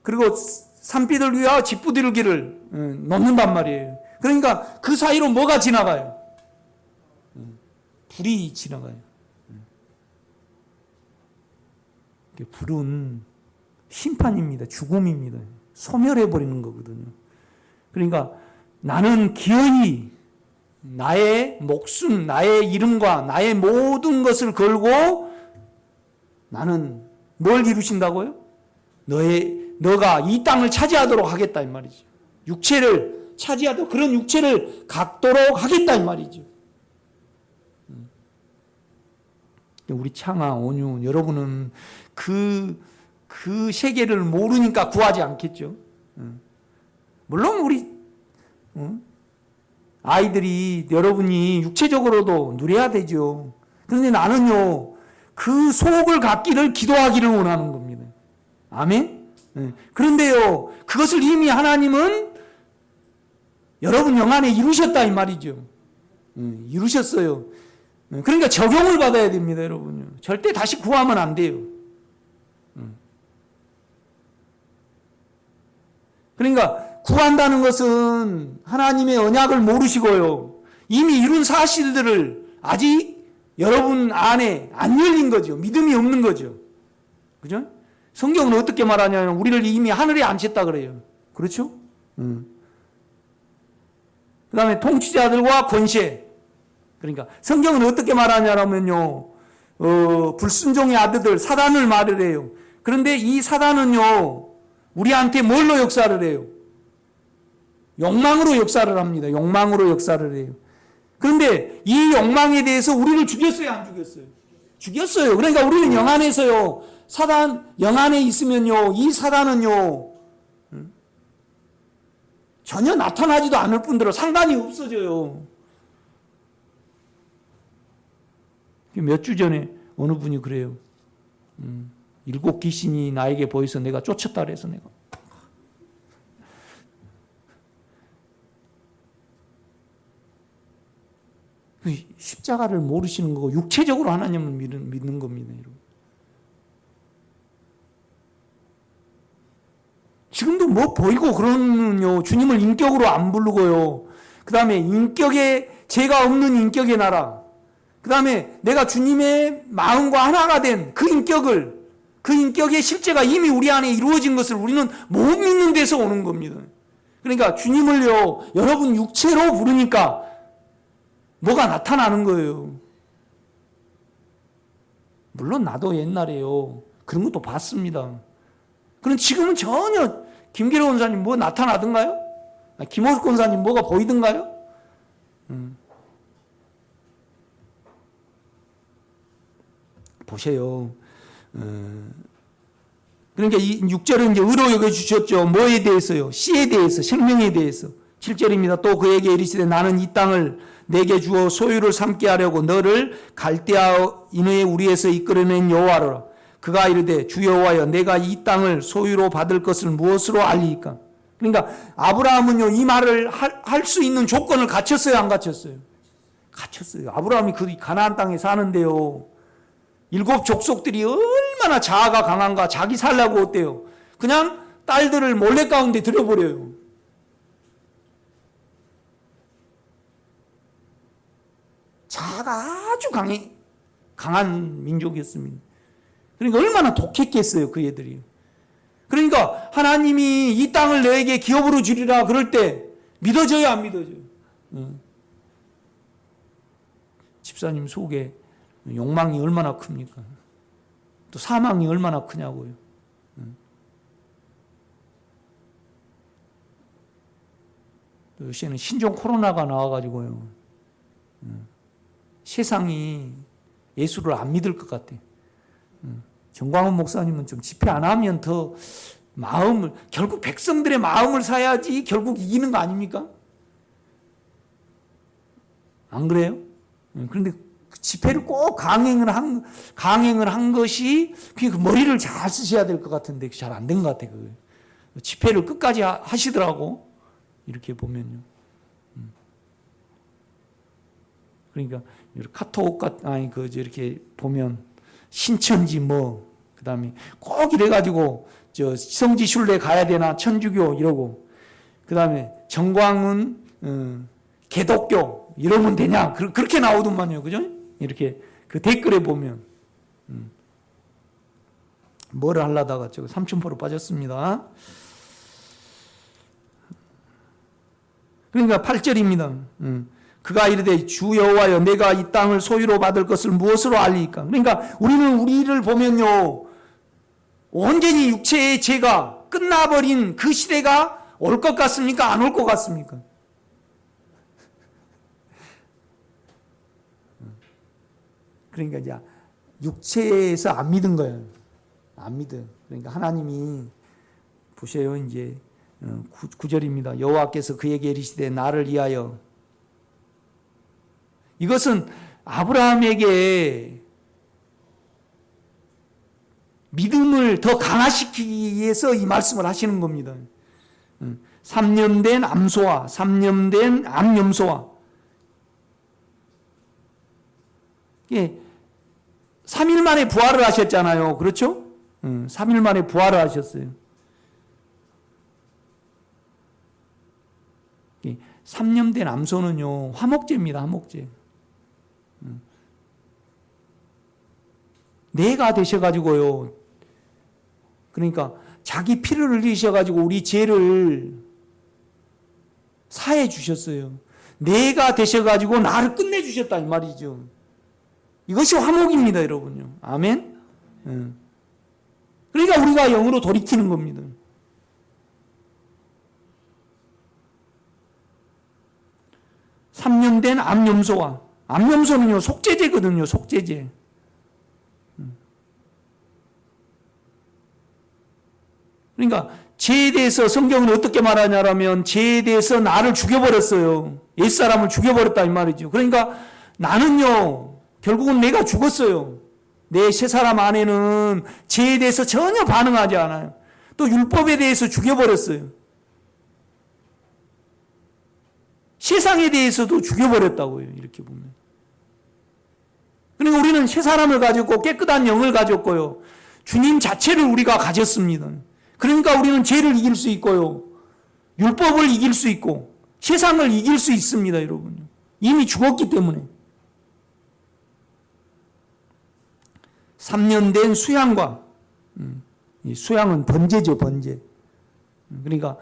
그리고 산비들 위하여 짓부들기를 놓는단 말이에요. 그러니까 그 사이로 뭐가 지나가요? 불이 지나가요. 불은 심판입니다. 죽음입니다. 소멸해버리는 거거든요. 그러니까 나는 기어이 나의 목숨, 나의 이름과 나의 모든 것을 걸고 나는 뭘 이루신다고요? 너가 이 땅을 차지하도록 하겠다 이 말이죠. 육체를 차지하도록, 그런 육체를 갖도록 하겠다 이 말이죠. 우리 창아, 온유, 여러분은 그 세계를 모르니까 구하지 않겠죠. 물론 우리 아이들이 여러분이 육체적으로도 누려야 되죠. 그런데 나는요, 그 속을 갖기를 기도하기를 원하는 겁니다. 아멘? 그런데요, 그것을 이미 하나님은 여러분 영안에 이루셨다 이 말이죠. 이루셨어요. 그러니까 적용을 받아야 됩니다, 여러분요. 절대 다시 구하면 안 돼요. 그러니까 구한다는 것은 하나님의 언약을 모르시고요. 이미 이룬 사실들을 아직 여러분 안에 안 열린 거죠. 믿음이 없는 거죠. 그죠? 성경은 어떻게 말하냐면 우리를 이미 하늘에 앉혔다 그래요. 그렇죠? 그 다음에 통치자들과 권세. 그러니까 성경은 어떻게 말하냐면요. 불순종의 아들들 사단을 말을 해요. 그런데 이 사단은요. 우리한테 뭘로 역사를 해요? 욕망으로 역사를 합니다. 욕망으로 역사를 해요. 그런데 이 욕망에 대해서 우리를 죽였어요, 안 죽였어요? 죽였어요. 그러니까 우리는 영안에서요. 사단 영안에 있으면요. 이 사단은요. 전혀 나타나지도 않을 뿐더러 상관이 없어져요. 몇 주 전에 어느 분이 그래요. 7 귀신이 나에게 보여서 내가 쫓았다 그래서 내가. 십자가를 모르시는 거고 육체적으로 하나님을 믿는 겁니다. 여러분. 지금도 뭐 보이고 그러면요. 주님을 인격으로 안 부르고요. 그 다음에 인격에 죄가 없는 인격의 나라. 그 다음에 내가 주님의 마음과 하나가 된 그 인격을 그 인격의 실제가 이미 우리 안에 이루어진 것을 우리는 못 믿는 데서 오는 겁니다. 그러니까 주님을요, 여러분 육체로 부르니까 뭐가 나타나는 거예요. 물론 나도 옛날에요, 그런 것도 봤습니다. 그럼 지금은 전혀 김기로 권사님 뭐 나타나던가요? 김호숙 권사님 뭐가 보이던가요? 보세요. 그러니까 이 6절은 이제 의로 여겨주셨죠. 뭐에 대해서요? 씨에 대해서, 생명에 대해서. 7절입니다. 또 그에게 이르시되 나는 이 땅을 내게 주어 소유를 삼게 하려고 너를 갈대아 인의 우리에서 이끌어낸 여호와라. 그가 이르되 주 여호와여 내가 이 땅을 소유로 받을 것을 무엇으로 알리까? 그러니까 아브라함은요 이 말을 할 수 있는 조건을 갖췄어요, 안 갖췄어요? 갖췄어요. 아브라함이 그 가나안 땅에 사는데요. 7 족속들이 얼마나 자아가 강한가. 자기 살라고 어때요? 그냥 딸들을 몰래 가운데 들여버려요. 자아가 아주 강한 민족이었습니다. 그러니까 얼마나 독했겠어요, 그 애들이. 그러니까 하나님이 이 땅을 너에게 기업으로 주리라 그럴 때 믿어져요, 안 믿어져요? 집사님 속에 욕망이 얼마나 큽니까? 또 사망이 얼마나 크냐고요. 또 요새는 신종 코로나가 나와가지고요. 세상이 예수를 안 믿을 것 같아요. 정광훈 목사님은 좀 집회 안 하면 더 마음을, 결국 백성들의 마음을 사야지 결국 이기는 거 아닙니까? 안 그래요? 그런데 집회를 꼭 강행을 한 것이 그 머리를 잘 쓰셔야 될 것 같은데 잘 안 된 것 같아요. 집회를 끝까지 하시더라고. 이렇게 보면요. 그러니까 카톡 이렇게 보면 신천지 그다음에 꼭 이래가지고 성지 순례 가야 되나 천주교 이러고 그다음에 정광훈 개독교 이러면 되냐 그렇게 나오더만요, 그죠? 이렇게 그 댓글에 보면 뭐를 하려다가 삼천포로 빠졌습니다. 그러니까 8절입니다. 그가 이르되 주 여호와여 내가 이 땅을 소유로 받을 것을 무엇으로 알리까? 그러니까 우리는 우리를 보면요 온전히 육체의 죄가 끝나버린 그 시대가 올 것 같습니까? 안 올 것 같습니까? 그러니까 이제 육체에서 안 믿은 거예요. 안 믿어요. 그러니까 하나님이 보세요. 이제 9절입니다. 여호와께서 그에게 이르시되 나를 위하여. 이것은 아브라함에게 믿음을 더 강화시키기 위해서 이 말씀을 하시는 겁니다. 3년 암소와 3년 된 암염소와. 예, 3일 만에 부활을 하셨잖아요. 그렇죠? 3일 만에 부활을 하셨어요. 3년 된 암소는요, 화목제입니다. 화목제. 내가 되셔가지고요. 그러니까 자기 피를 흘리셔가지고 우리 죄를 사해 주셨어요. 내가 되셔가지고 나를 끝내주셨다 이 말이죠. 이것이 화목입니다, 여러분요. 아멘. 그러니까 우리가 영으로 돌이키는 겁니다. (3년) 된 암염소와, 암염소는요 속죄제거든요. 속죄제. 그러니까 죄에 대해서 성경은 어떻게 말하냐면 죄에 대해서 나를 죽여버렸어요. 옛사람을 죽여버렸다 이 말이죠. 그러니까 나는요 결국은 내가 죽었어요. 내 새사람 안에는 죄에 대해서 전혀 반응하지 않아요. 또 율법에 대해서 죽여버렸어요. 세상에 대해서도 죽여버렸다고요. 이렇게 보면. 그러니까 우리는 새사람을 가졌고 깨끗한 영을 가졌고요. 주님 자체를 우리가 가졌습니다. 그러니까 우리는 죄를 이길 수 있고요. 율법을 이길 수 있고 세상을 이길 수 있습니다. 여러분. 이미 죽었기 때문에. 3년 된 수양과, 이 수양은 번제죠. 번제. 그러니까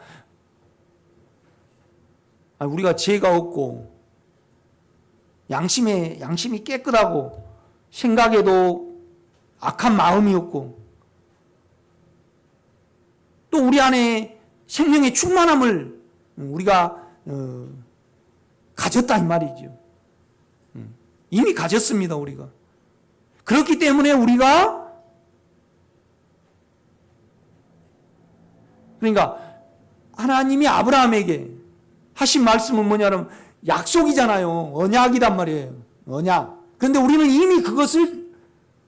우리가 죄가 없고 양심이 깨끗하고 생각에도 악한 마음이 없고 또 우리 안에 생명의 충만함을 우리가 가졌다 이 말이죠. 이미 가졌습니다. 우리가. 그렇기 때문에 우리가 그러니까 하나님이 아브라함에게 하신 말씀은 뭐냐면 약속이잖아요. 언약이단 말이에요. 언약. 그런데 우리는 이미 그것을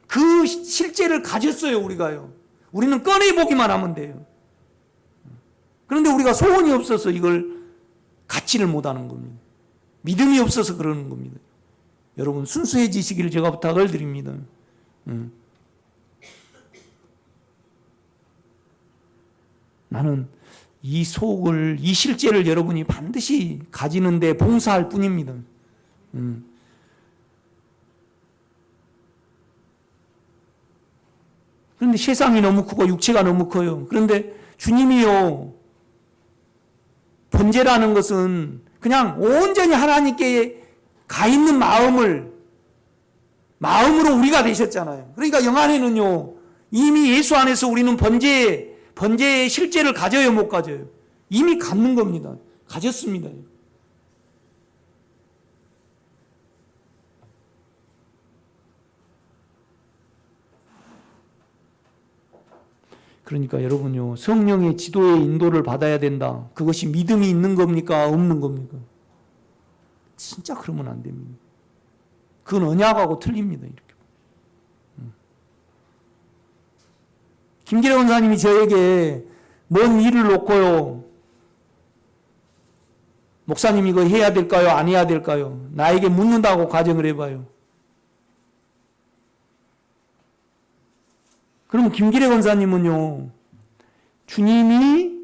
그 실제를 가졌어요. 우리가요. 우리는 꺼내보기만 하면 돼요. 그런데 우리가 소원이 없어서 이걸 갖지를 못하는 겁니다. 믿음이 없어서 그러는 겁니다. 여러분 순수해지시기를 제가 부탁을 드립니다. 나는 이 속을, 이 실제를 여러분이 반드시 가지는데 봉사할 뿐입니다. 그런데 세상이 너무 크고 육체가 너무 커요. 그런데 주님이요, 번제라는 것은 그냥 온전히 하나님께 가 있는 마음으로 우리가 되셨잖아요. 그러니까 영 안에는요, 이미 예수 안에서 우리는 번제의 실제를 가져요, 못 가져요? 이미 갖는 겁니다. 가졌습니다. 그러니까 여러분요, 성령의 지도의 인도를 받아야 된다. 그것이 믿음이 있는 겁니까? 없는 겁니까? 진짜 그러면 안 됩니다. 그건 언약하고 틀립니다. 이렇게. 김기래 원사님이 저에게 뭔 일을 놓고요, 목사님 이거 해야 될까요? 안 해야 될까요? 나에게 묻는다고 가정을 해봐요. 그러면 김기래 권사님은요, 주님이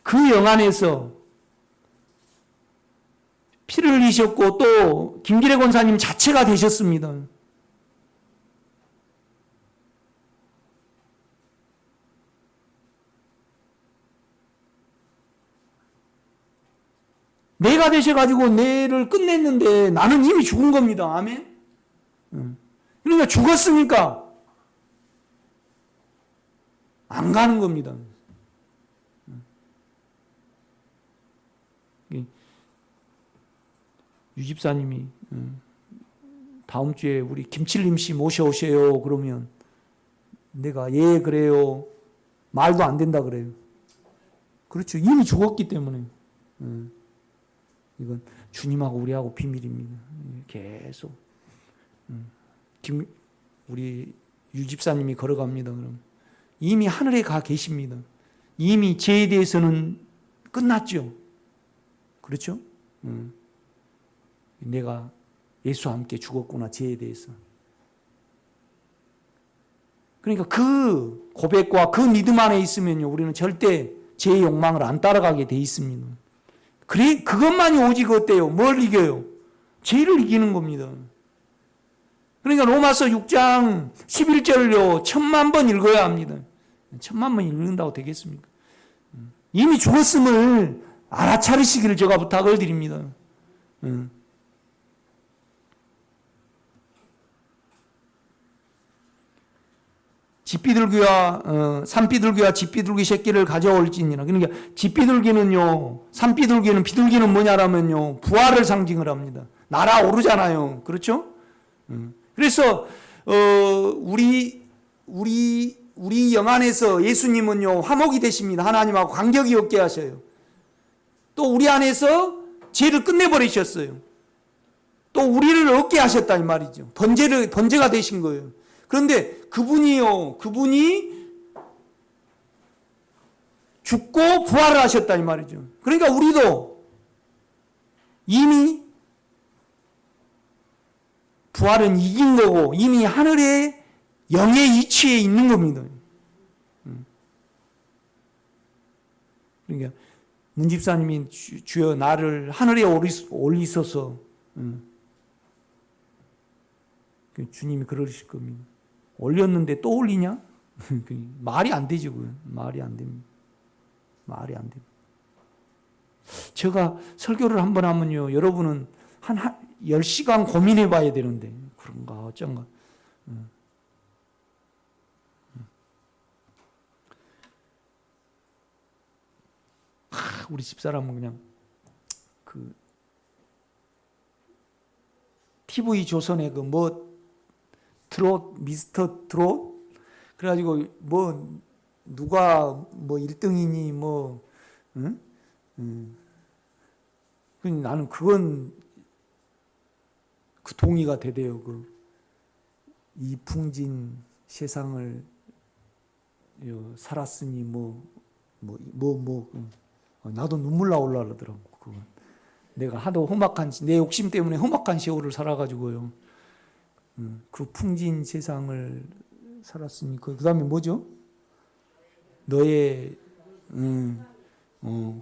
그 영 안에서 피를 흘리셨고 또 김기래 권사님 자체가 되셨습니다. 내가 되셔가지고 내를 끝냈는데 나는 이미 죽은 겁니다. 아멘? 그러니까 죽었으니까 안 가는 겁니다. 유 집사님이 다음 주에 우리 김칠림 씨 모셔오세요. 그러면 내가 예 그래요. 말도 안 된다 그래요. 그렇죠. 이미 죽었기 때문에. 이건 주님하고 우리하고 비밀입니다. 계속. 우리 유 집사님이 걸어갑니다. 그럼 이미 하늘에 가 계십니다. 이미 죄에 대해서는 끝났죠. 그렇죠? 내가 예수와 함께 죽었구나, 죄에 대해서. 그러니까 그 고백과 그 믿음 안에 있으면요, 우리는 절대 죄의 욕망을 안 따라가게 돼 있습니다. 그래, 그것만이 오직 어때요? 뭘 이겨요? 죄를 이기는 겁니다. 그러니까 로마서 6장 11절을요, 1000만 번 읽어야 합니다. 1000만 번 읽는다고 되겠습니까? 이미 죽었음을 알아차리시기를 제가 부탁을 드립니다. 집비둘기와 산비둘기와 집비둘기 새끼를 가져올지니라. 그러니까 집비둘기는요, 산비둘기는, 비둘기는 뭐냐라면요, 부활을 상징을 합니다. 날아오르잖아요. 그렇죠? 그래서 우리 영 안에서 예수님은요, 화목이 되십니다. 하나님하고 간격이 없게 하셔요. 또 우리 안에서 죄를 끝내버리셨어요. 또 우리를 얻게 하셨다 이 말이죠. 번제가 되신 거예요. 그런데 그분이 죽고 부활을 하셨다 이 말이죠. 그러니까 우리도 이미 부활은 이긴 거고 이미 하늘의 영의 이치에 있는 겁니다. 그러니까 문 집사님이 주여 나를 하늘에 올리소서, 주님이 그러실 겁니다. 올렸는데 또 올리냐? 말이 안 되죠. 말이 안 됩니다. 말이 안 됩니다. 제가 설교를 한번 하면요, 여러분은 한 10시간 고민해 봐야 되는데, 그런가, 어쩐가. 우리 집사람은 그냥, TV 조선의 미스터 트롯? 그래가지고, 누가 1등이니, 나는 그건, 동의가 되대요. 이 풍진 세상을 살았으니, 나도 눈물 나올라 그러더라고, 그건. 내가 하도 내 욕심 때문에 험악한 세월을 살아가지고요. 그 풍진 세상을 살았으니, 그 다음에 뭐죠? 너의,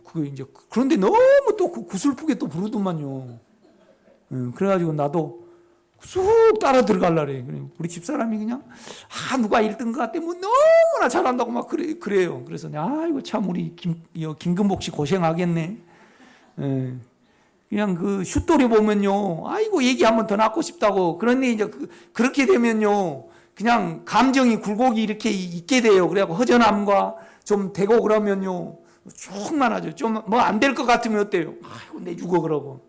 그게 이제, 그런데 너무 또 구슬프게 또 부르더만요. 그래가지고 나도 쑥 따라 들어갈라래. 우리 집사람이 그냥, 누가 1등 것 같아. 너무나 잘한다고 막 그래요. 그래서, 이거 참 우리 김금복 씨 고생하겠네. 그냥 슛돌이 보면요, 아이고, 얘기 한번 더 낳고 싶다고. 그런데 이제 그렇게 되면요, 그냥 감정이 굴곡이 이렇게 있게 돼요. 그래갖고 허전함과 좀 되고 그러면요, 쭉 많아져. 좀 안 될 것 같으면 어때요? 아이고, 내 죽어, 그러고.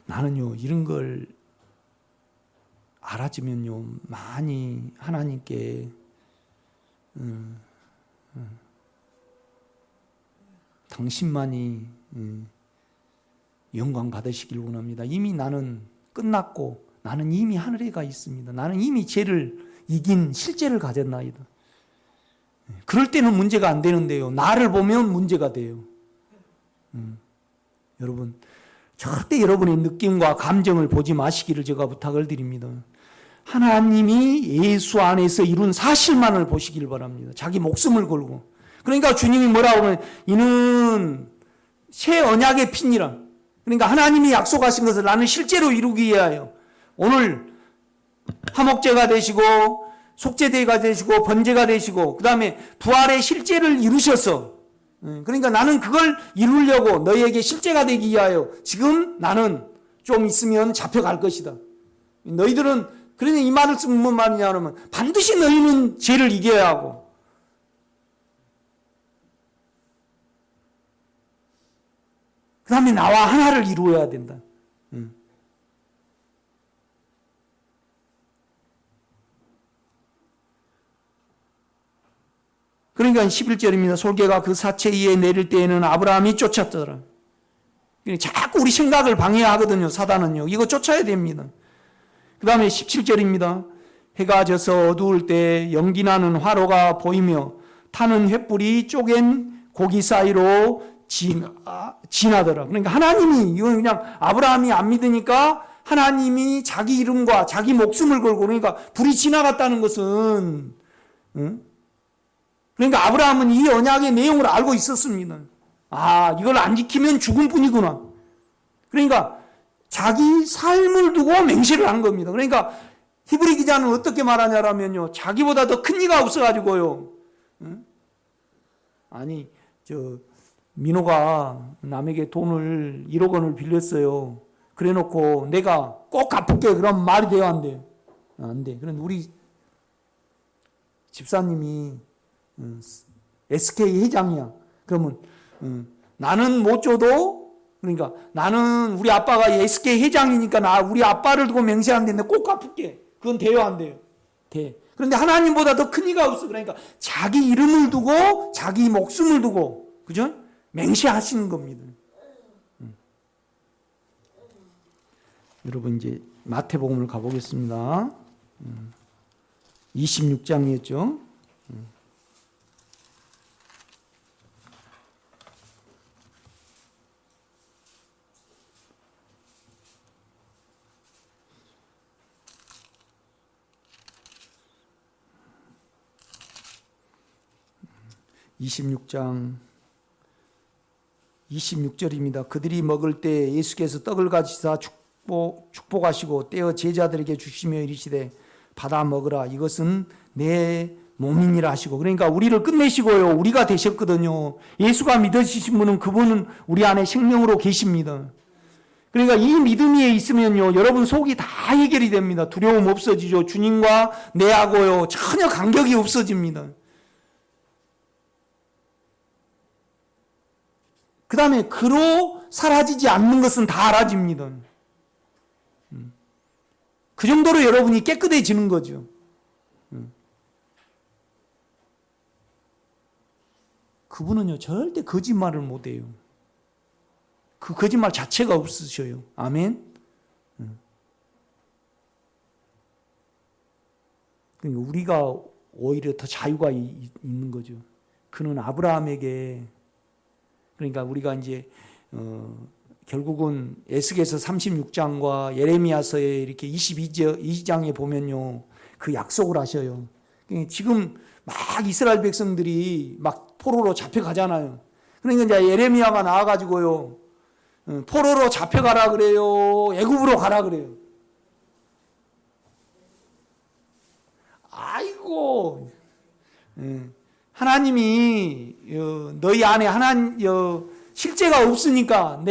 나는요, 이런 걸 알아주면요, 많이 하나님께 당신만이 영광 받으시길 원합니다. 이미 나는 끝났고 나는 이미 하늘에 가 있습니다. 나는 이미 죄를 이긴 실제를 가졌나이다. 그럴 때는 문제가 안 되는데요, 나를 보면 문제가 돼요. 여러분, 절대 여러분의 느낌과 감정을 보지 마시기를 제가 부탁을 드립니다. 하나님이 예수 안에서 이룬 사실만을 보시길 바랍니다. 자기 목숨을 걸고. 그러니까 주님이 뭐라고 하면, 이는 새 언약의 피니라. 그러니까 하나님이 약속하신 것을 나는 실제로 이루기 위하여 오늘 화목제가 되시고 속죄제가 되시고 번제가 되시고 그 다음에 부활의 실제를 이루셔서, 그러니까 나는 그걸 이루려고 너희에게 실제가 되기 위하여 지금 나는 좀 있으면 잡혀갈 것이다. 너희들은, 그러니 이 말을 쓰면 뭔 말이냐 하면, 반드시 너희는 죄를 이겨야 하고, 그 다음에 나와 하나를 이루어야 된다. 그러니까 11절입니다. 솔개가 그 사체 위에 내릴 때에는 아브라함이 쫓았더라. 자꾸 우리 생각을 방해하거든요, 사단은요. 이거 쫓아야 됩니다. 그 다음에 17절입니다. 해가 져서 어두울 때 연기 나는 화로가 보이며 타는 횃불이 쪼갠 고기 사이로 지나더라. 그러니까 하나님이, 이건 그냥 아브라함이 안 믿으니까 하나님이 자기 이름과 자기 목숨을 걸고, 그러니까 불이 지나갔다는 것은, 그러니까 아브라함은 이 언약의 내용을 알고 있었습니다. 아, 이걸 안 지키면 죽을 뿐이구나. 그러니까 자기 삶을 두고 맹세를 한 겁니다. 그러니까 히브리 기자는 어떻게 말하냐면요, 자기보다 더 큰 이가 없어가지고요. 아니, 민호가 남에게 돈을 1억 원을 빌렸어요. 그래 놓고 내가 꼭 갚을게. 그럼 말이 돼요, 안 돼요? 안 돼. 그런데 우리 집사님이 SK 회장이야. 그러면 나는 못 줘도, 그러니까 나는 우리 아빠가 SK 회장이니까 우리 아빠를 두고 맹세하는데 꼭 갚을게. 그건 돼요, 안 돼요? 돼. 그런데 하나님보다 더 큰 이가 없어. 그러니까 자기 이름을 두고 자기 목숨을 두고, 그죠? 맹세하시는 겁니다. 여러분, 이제 마태복음을 가보겠습니다. 26장이었죠. 26장 26절입니다. 그들이 먹을 때 예수께서 떡을 가지사 축복하시고 떼어 제자들에게 주시며 이르시되 받아 먹으라, 이것은 내 몸이니라 하시고, 그러니까 우리를 끝내시고요, 우리가 되셨거든요. 예수가 믿으신 분은 그분은 우리 안에 생명으로 계십니다. 그러니까 이 믿음이 있으면요, 여러분 속이 다 해결이 됩니다. 두려움 없어지죠. 주님과 내하고요 전혀 간격이 없어집니다. 그 다음에 그로 사라지지 않는 것은 다 알아집니다. 그 정도로 여러분이 깨끗해지는 거죠. 그분은요 절대 거짓말을 못해요. 그 거짓말 자체가 없으셔요. 아멘. 그러니까 우리가 오히려 더 자유가 있는 거죠. 그는 아브라함에게, 그러니까 우리가 이제 결국은 에스겔서 36장과 예레미야서에 이렇게 22장에 보면요, 그 약속을 하셔요. 지금 막 이스라엘 백성들이 막 포로로 잡혀가잖아요. 그러니까 이제 예레미야가 나와가지고요, 포로로 잡혀가라 그래요, 애굽으로 가라 그래요. 아이고, 하나님이 너희 안에 실제가 없으니까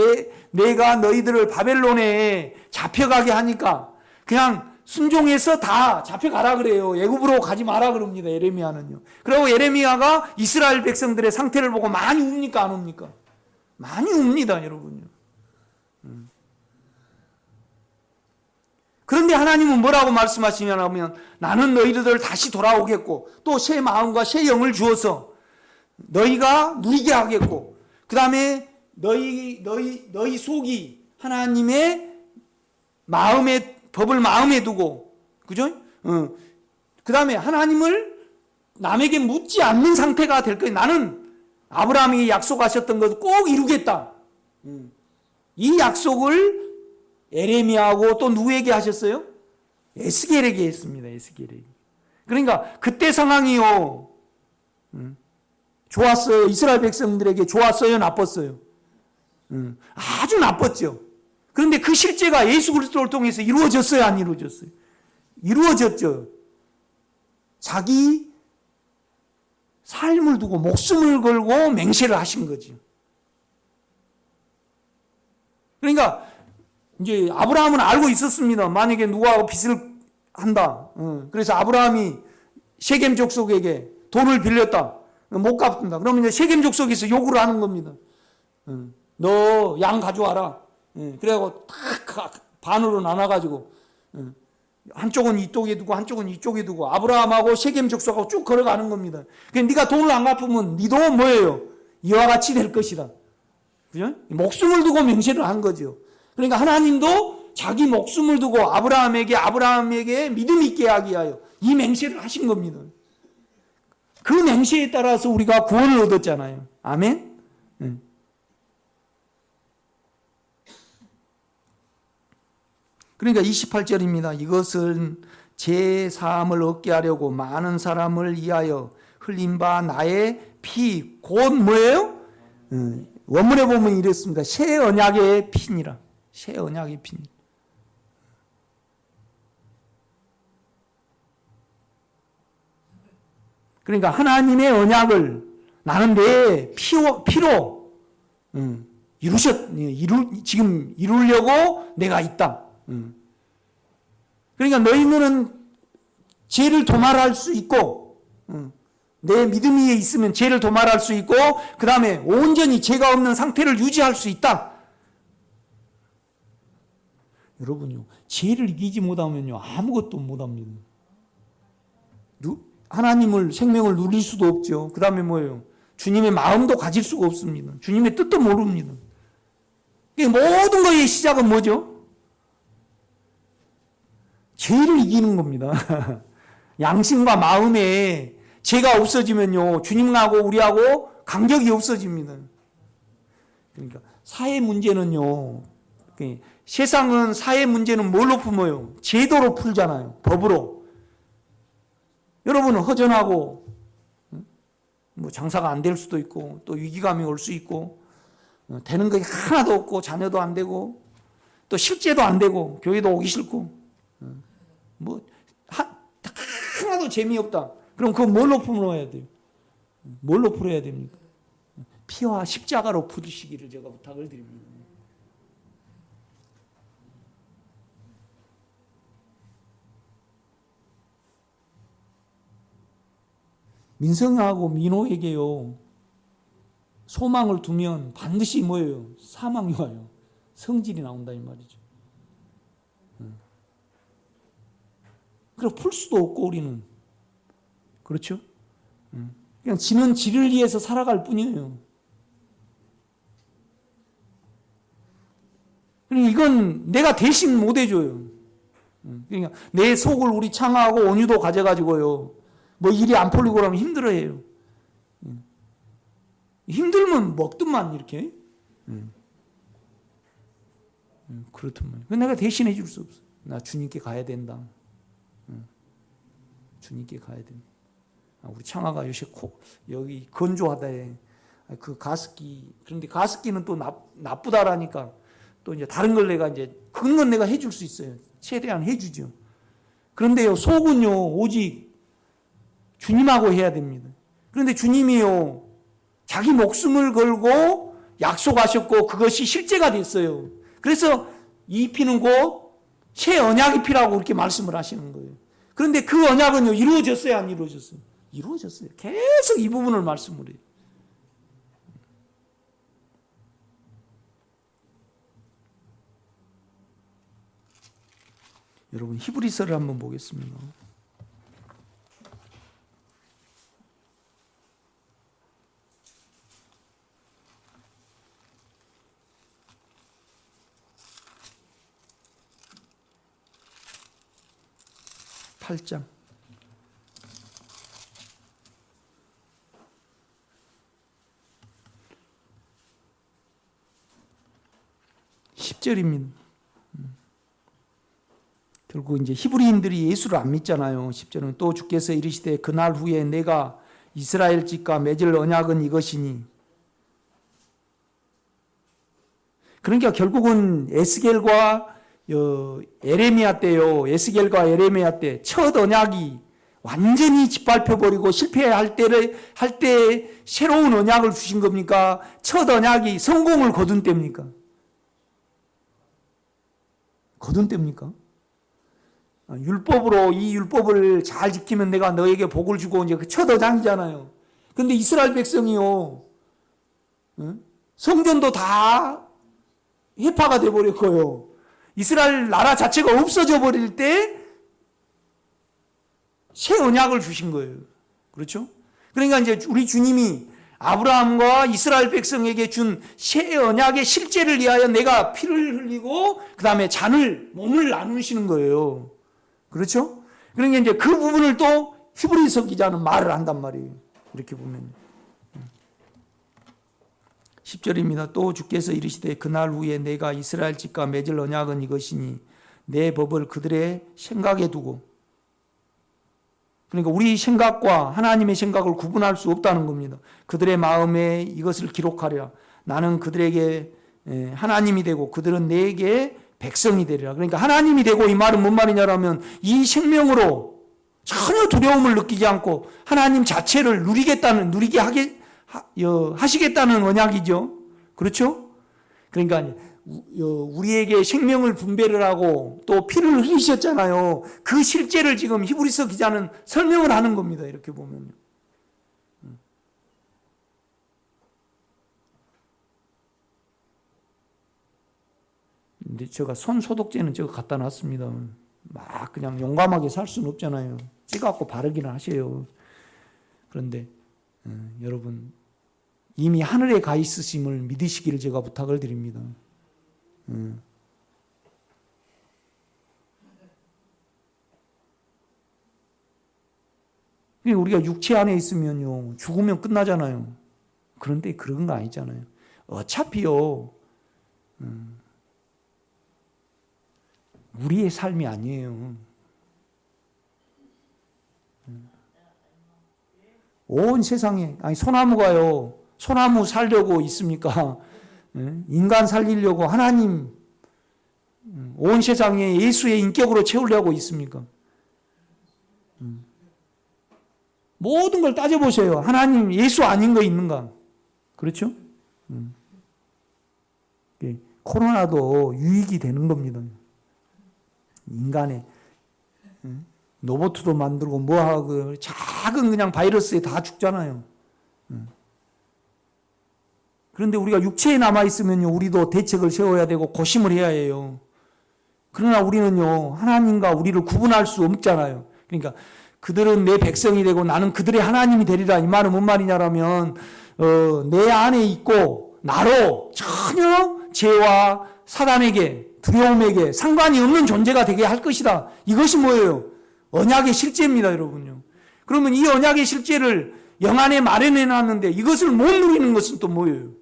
내가 너희들을 바벨론에 잡혀가게 하니까 그냥 순종해서 다 잡혀가라 그래요. 애굽으로 가지 마라 그럽니다. 예레미야는요. 그리고 예레미야가 이스라엘 백성들의 상태를 보고 많이 웁니까, 안 웁니까? 많이 웁니다, 여러분요. 그런데 하나님은 뭐라고 말씀하시냐면, 나는 너희들 다시 돌아오겠고 또 새 마음과 새 영을 주어서 너희가 누리게 하겠고, 그 다음에 너희 속이 하나님의 법을 마음에 두고, 그죠? 그 다음에 하나님을 남에게 묻지 않는 상태가 될 거예요. 나는 아브라함이 약속하셨던 것을 꼭 이루겠다. 이 약속을 예레미야하고 또 누구에게 하셨어요? 에스겔에게 했습니다. 에스겔에게. 그러니까 그때 상황이요, 좋았어요? 이스라엘 백성들에게 좋았어요? 나빴어요? 아주 나빴죠. 그런데 그 실제가 예수 그리스도를 통해서 이루어졌어요? 안 이루어졌어요? 이루어졌죠. 자기 삶을 두고 목숨을 걸고 맹세를 하신 거죠. 그러니까 이제 아브라함은 알고 있었습니다. 만약에 누구하고 빚을 한다. 그래서 아브라함이 셰겜 족속에게 돈을 빌렸다. 못 갚는다. 그러면 이제 셰겜 족속에서 요구를 하는 겁니다. 너 양 가져와라. 그래갖고 탁 반으로 나눠가지고 한쪽은 이쪽에 두고 한쪽은 이쪽에 두고 아브라함하고 셰겜 족속하고 쭉 걸어가는 겁니다. 그러니까 네가 돈을 안 갚으면 네 돈은 뭐예요? 이와 같이 될 것이다. 그죠? 목숨을 두고 맹세를 한 거죠. 그러니까 하나님도 자기 목숨을 두고 아브라함에게 믿음 있게 하기 위하여 이 맹세를 하신 겁니다. 그 맹세에 따라서 우리가 구원을 얻었잖아요. 아멘? 그러니까 28절입니다. 이것은 제 사함을 얻게 하려고 많은 사람을 위하여 흘린 바 나의 피, 곧 뭐예요? 원문에 보면 이랬습니다. 새 언약의 피니라. 새 언약의 피니. 그러니까 하나님의 언약을 나는 내 피로 지금 이루려고 내가 있다. 그러니까 너희는 죄를 도말할 수 있고, 내 믿음 위에 있으면 죄를 도말할 수 있고, 그 다음에 온전히 죄가 없는 상태를 유지할 수 있다. 여러분요, 죄를 이기지 못하면요, 아무것도 못합니다. 하나님을, 생명을 누릴 수도 없죠. 그 다음에 뭐예요? 주님의 마음도 가질 수가 없습니다. 주님의 뜻도 모릅니다. 모든 것의 시작은 뭐죠? 죄를 이기는 겁니다. 양심과 마음에 죄가 없어지면요, 주님하고 우리하고 간격이 없어집니다. 그러니까 사회 문제는요, 세상은 사회 문제는 뭘로 품어요? 제도로 풀잖아요. 법으로. 여러분은 허전하고 뭐 장사가 안 될 수도 있고 또 위기감이 올 수 있고 되는 게 하나도 없고 자녀도 안 되고 또 실제도 안 되고 교회도 오기 싫고 뭐 하나도 재미없다. 그럼 그거 뭘로 풀어야 돼요? 뭘로 풀어야 됩니까? 피와 십자가로 풀으시기를 제가 부탁을 드립니다. 민성하고 민호에게요, 소망을 두면 반드시 뭐예요? 사망이 와요. 성질이 나온다 이 말이죠. 그래서 풀 수도 없고 우리는. 그렇죠? 그냥 지는 지를 위해서 살아갈 뿐이에요. 그러니까 이건 내가 대신 못 해줘요. 그러니까 내 속을 우리 창하고 온유도 가져가지고요, 뭐 일이 안 풀리고 그러면 힘들어해요. 힘들면 먹든만 이렇게. 그렇단 말이에요. 내가 대신해 줄 수 없어. 나 주님께 가야 된다. 주님께 가야 된다. 우리 창아가 요새 여기 건조하다에 그 가습기, 그런데 가습기는 또 나쁘다라니까 또 이제 다른 걸 내가 이제 그런 건 내가 해줄 수 있어요. 최대한 해주죠. 그런데요, 속은요, 오직 주님하고 해야 됩니다. 그런데 주님이요, 자기 목숨을 걸고 약속하셨고 그것이 실제가 됐어요. 그래서 이 피는 곧 새 언약의 피라고 그렇게 말씀을 하시는 거예요. 그런데 그 언약은요, 이루어졌어요, 안 이루어졌어요? 이루어졌어요. 계속 이 부분을 말씀을 해요. 여러분, 히브리서를 한번 보겠습니다. 팔 장 10절입니다. 결국 이제 히브리인들이 예수를 안 믿잖아요. 10절은 또 주께서 이르시되 그날 후에 내가 이스라엘 집과 맺을 언약은 이것이니. 그러니까 결국은 에스겔과 에레미야 때요. 에스겔과 에레미야 때 첫 언약이 완전히 짓밟혀버리고 실패할 때 새로운 언약을 주신 겁니까? 첫 언약이 성공을 거둔 때입니까? 거둔 때입니까? 율법으로 이 율법을 잘 지키면 내가 너에게 복을 주고 이제 그 첫 언약이잖아요. 근데 이스라엘 백성이요, 성전도 다 해파가 돼버렸고요. 이스라엘 나라 자체가 없어져 버릴 때 새 언약을 주신 거예요. 그렇죠? 그러니까 이제 우리 주님이 아브라함과 이스라엘 백성에게 준 새 언약의 실제를 위하여 내가 피를 흘리고 그 다음에 몸을 나누시는 거예요. 그렇죠? 그러니까 이제 그 부분을 또 히브리서 기자는 말을 한단 말이에요. 이렇게 보면 10절입니다. 또 주께서 이르시되 그날 후에 내가 이스라엘 집과 맺을 언약은 이것이니 내 법을 그들의 생각에 두고, 그러니까 우리 생각과 하나님의 생각을 구분할 수 없다는 겁니다. 그들의 마음에 이것을 기록하리라. 나는 그들에게 하나님이 되고 그들은 내게 백성이 되리라. 그러니까 하나님이 되고, 이 말은 뭔 말이냐면 이 생명으로 전혀 두려움을 느끼지 않고 하나님 자체를 누리게 하시겠다는 언약이죠. 그렇죠? 그러니까 우리에게 생명을 분배를 하고 또 피를 흘리셨잖아요. 그 실제를 지금 히브리서 기자는 설명을 하는 겁니다. 이렇게 보면요. 근데 제가 손 소독제는 제가 갖다 놨습니다. 막 그냥 용감하게 살 수는 없잖아요. 찍어갖고 바르기는 하세요. 그런데 여러분, 이미 하늘에 가 있으심을 믿으시기를 제가 부탁을 드립니다. 우리가 육체 안에 있으면요, 죽으면 끝나잖아요. 그런데 그런 거 아니잖아요. 어차피요, 우리의 삶이 아니에요. 온 세상에, 아니 소나무가요, 소나무 살려고 있습니까? 인간 살리려고 하나님 온 세상에 예수의 인격으로 채우려고 있습니까? 모든 걸 따져보세요. 하나님 예수 아닌 거 있는가? 그렇죠? 코로나도 유익이 되는 겁니다. 인간의 로봇도 만들고 뭐하고 작은 그냥 바이러스에 다 죽잖아요. 그런데 우리가 육체에 남아있으면요, 우리도 대책을 세워야 되고 고심을 해야 해요. 그러나 우리는요, 하나님과 우리를 구분할 수 없잖아요. 그러니까 그들은 내 백성이 되고 나는 그들의 하나님이 되리라. 이 말은 뭔 말이냐면 내 안에 있고 나로 전혀 죄와 사단에게, 두려움에게 상관이 없는 존재가 되게 할 것이다. 이것이 뭐예요? 언약의 실제입니다, 여러분요. 그러면 이 언약의 실제를 영안에 마련해 놨는데 이것을 못 누리는 것은 또 뭐예요?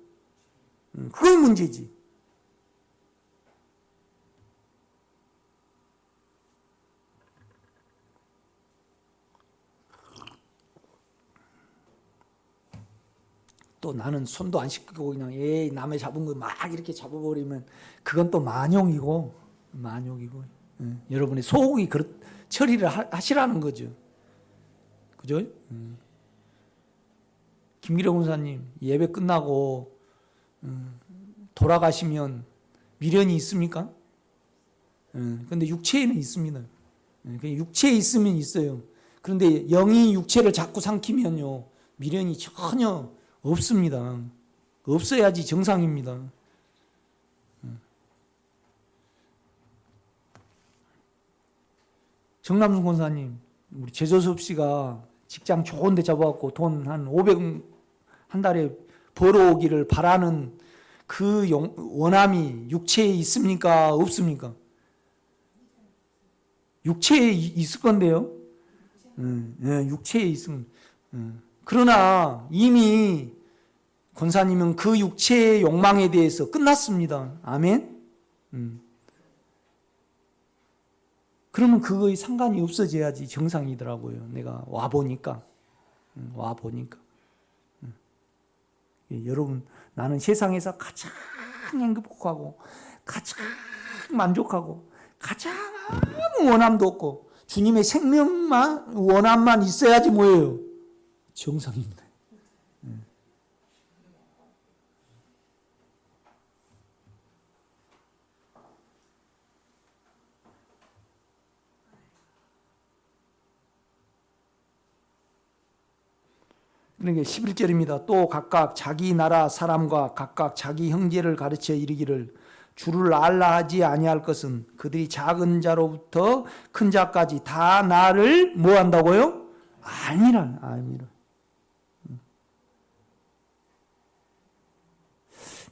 그게 문제지. 또 나는 손도 안 씻고 그냥 남의 잡은 거 막 이렇게 잡아버리면 그건 또 만용이고. 여러분의 소고기 그릇 처리를 하시라는 거죠. 그죠? 김기령 군사님, 예배 끝나고 돌아가시면 미련이 있습니까? 그런데 육체에는 있습니다. 육체에 있으면 있어요. 그런데 영이 육체를 자꾸 삼키면요, 미련이 전혀 없습니다. 없어야지 정상입니다. 정남순 권사님, 우리 제조섭 씨가 직장 좋은 데 잡아갖고 돈 한 500 한 달에 벌어오기를 바라는 그 원함이 육체에 있습니까? 없습니까? 육체에 있을 건데요. 육체에 있으면. 그러나 이미 권사님은 그 육체의 욕망에 대해서 끝났습니다. 아멘? 그러면 그거에 상관이 없어져야지 정상이더라고요. 내가 와보니까. 여러분, 나는 세상에서 가장 행복하고 가장 만족하고 가장 아무 원함도 없고 주님의 생명만, 원함만 있어야지 뭐예요? 정상입니다. 그러니까 11절입니다. 또 각각 자기 나라 사람과 각각 자기 형제를 가르쳐 이르기를 주를 알라 하지 아니할 것은 그들이 작은 자로부터 큰 자까지 다 나를 뭐 한다고요? 알미라.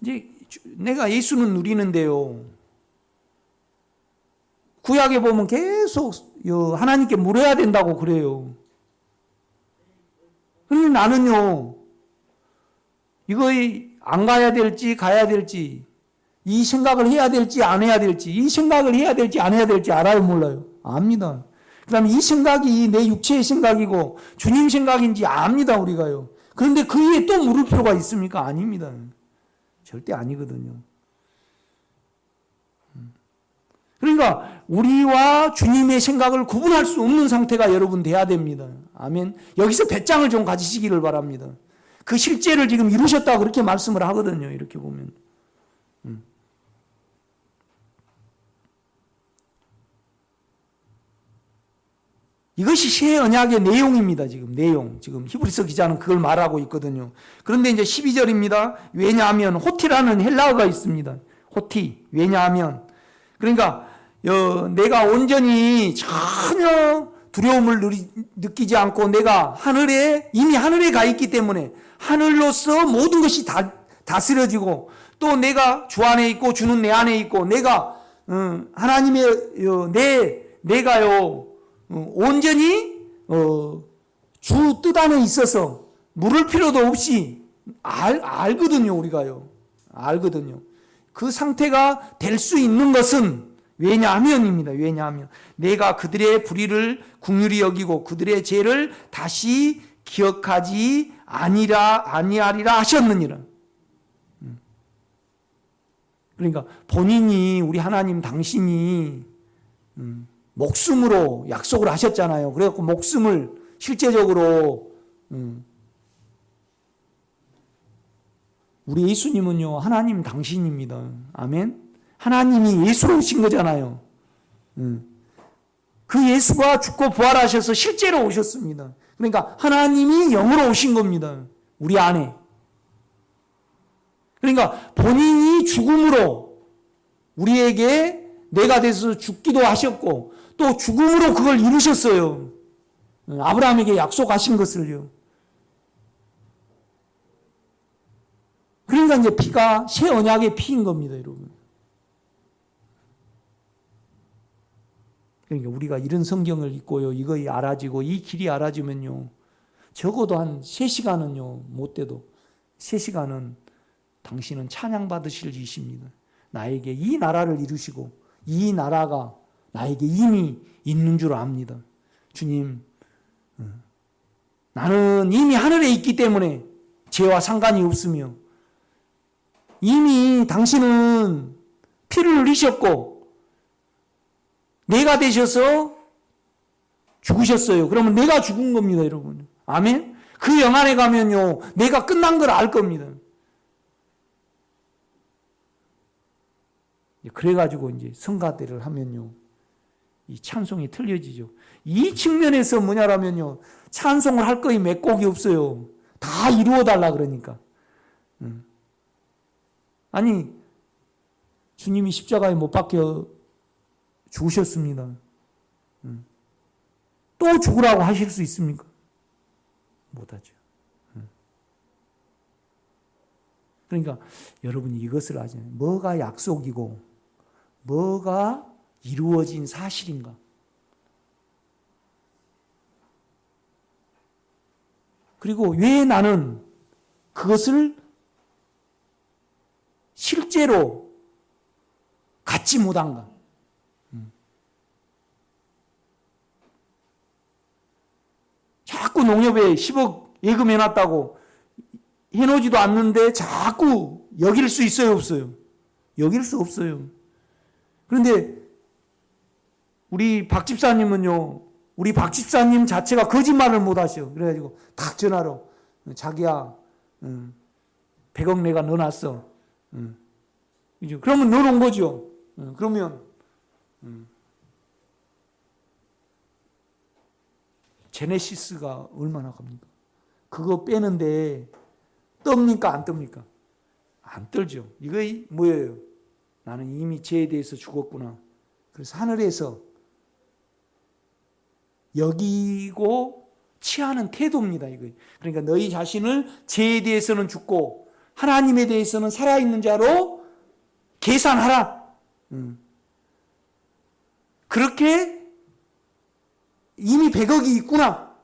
이제 내가 예수는 누리는데요, 구약에 보면 계속 하나님께 물어야 된다고 그래요. 그런데 나는요, 이거 안 가야 될지 가야 될지, 이 생각을 해야 될지 안 해야 될지, 이 생각을 해야 될지 안 해야 될지 알아요, 몰라요? 압니다. 그 다음에 이 생각이 내 육체의 생각이고 주님 생각인지 압니다, 우리가요. 그런데 그 위에 또 물을 필요가 있습니까? 아닙니다. 절대 아니거든요. 그러니까 우리와 주님의 생각을 구분할 수 없는 상태가 여러분 돼야 됩니다. 아멘. 여기서 배짱을 좀 가지시기를 바랍니다. 그 실제를 지금 이루셨다고 그렇게 말씀을 하거든요. 이렇게 보면. 이것이 새 언약의 내용입니다. 지금 내용. 지금 히브리서 기자는 그걸 말하고 있거든요. 그런데 이제 12절입니다. 왜냐하면 호티라는 헬라어가 있습니다. 호티. 왜냐하면 그러니까 내가 온전히 전혀 두려움을 느끼지 않고 내가 이미 하늘에 가 있기 때문에 하늘로서 모든 것이 다스려지고 또 내가 주 안에 있고 주는 내 안에 있고 내가 하나님의 내가요 온전히 주 뜻 안에 있어서 물을 필요도 없이 알거든요. 우리가요. 알거든요. 그 상태가 될 수 있는 것은 왜냐하면입니다. 왜냐하면 내가 그들의 불의를 긍휼히 여기고 그들의 죄를 다시 기억하지 아니하리라 하셨느니라. 그러니까 본인이 우리 하나님 당신이 목숨으로 약속을 하셨잖아요. 그래갖고 목숨을 실제적으로 우리 예수님은요 하나님 당신입니다. 아멘. 하나님이 예수로 오신 거잖아요. 그 예수가 죽고 부활하셔서 실제로 오셨습니다. 그러니까 하나님이 영으로 오신 겁니다. 우리 안에. 그러니까 본인이 죽음으로 우리에게 내가 돼서 죽기도 하셨고 또 죽음으로 그걸 이루셨어요. 아브라함에게 약속하신 것을요. 그러니까 이제 피가 새 언약의 피인 겁니다, 여러분. 그러니까 우리가 이런 성경을 읽고요, 이거 알아지고 이 길이 알아지면요, 적어도 한 3시간은요, 못 돼도 3시간은 당신은 찬양 받으실 이십니다. 나에게 이 나라를 이루시고 이 나라가 나에게 이미 있는 줄 압니다. 주님, 나는 이미 하늘에 있기 때문에 죄와 상관이 없으며 이미 당신은 피를 흘리셨고 내가 되셔서 죽으셨어요. 그러면 내가 죽은 겁니다, 여러분. 아멘? 그 영 안에 가면요, 내가 끝난 걸 알 겁니다. 그래가지고 이제 성가대를 하면요, 이 찬송이 틀려지죠. 이 측면에서 뭐냐라면요, 찬송을 할 거에 몇 곡이 없어요. 다 이루어달라 그러니까. 아니, 주님이 십자가에 못 박혀 죽으셨습니다. 또 죽으라고 하실 수 있습니까? 못하죠. 그러니까 여러분이 이것을 아시잖아요. 뭐가 약속이고 뭐가 이루어진 사실인가? 그리고 왜 나는 그것을 실제로 갖지 못한가? 자꾸 농협에 10억 예금해놨다고 해놓지도 않는데 자꾸 여길 수 있어요, 없어요? 여길 수 없어요. 그런데 우리 박 집사님은요, 우리 박 집사님 자체가 거짓말을 못 하셔. 그래가지고 딱 전화로 자기야 100억 내가 넣어놨어. 그러면 넣어놓은 거죠. 그러면 제네시스가 얼마나 갑니까? 그거 빼는데 떱니까 안 떱니까? 안 떨죠. 이거 뭐예요? 나는 이미 죄에 대해서 죽었구나. 그래서 하늘에서 여기고 취하는 태도입니다. 이거. 그러니까 너희 자신을 죄에 대해서는 죽고 하나님에 대해서는 살아있는 자로 계산하라. 그렇게 이미 100억이 있구나.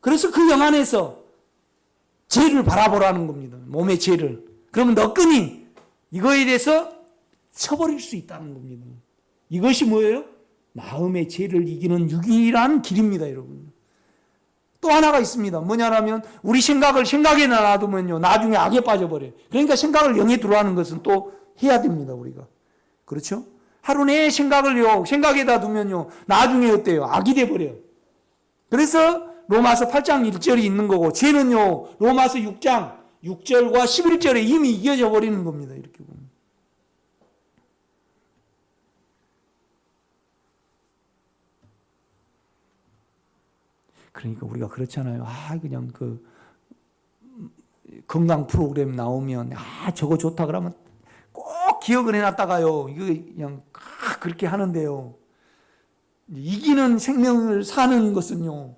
그래서 그 영 안에서 죄를 바라보라는 겁니다. 몸의 죄를. 그러면 너끈히 이거에 대해서 쳐버릴 수 있다는 겁니다. 이것이 뭐예요? 마음의 죄를 이기는 유일한 길입니다, 여러분. 또 하나가 있습니다. 뭐냐면 우리 생각을 생각에 놔두면요, 나중에 악에 빠져버려요. 그러니까 생각을 영에 들어가는 것은 또 해야 됩니다, 우리가. 그렇죠? 하루 내에 생각을요, 생각에다 두면요, 나중에 어때요? 악이 돼버려요. 그래서 로마서 8장 1절이 있는 거고, 죄는요, 로마서 6장 6절과 11절에 이미 이겨져 버리는 겁니다, 이렇게 보면. 그러니까 우리가 그렇잖아요. 그냥 그 건강 프로그램 나오면 저거 좋다 그러면 꼭 기억을 해놨다가요. 이거 그냥 그렇게 하는데요. 이기는 생명을 사는 것은요,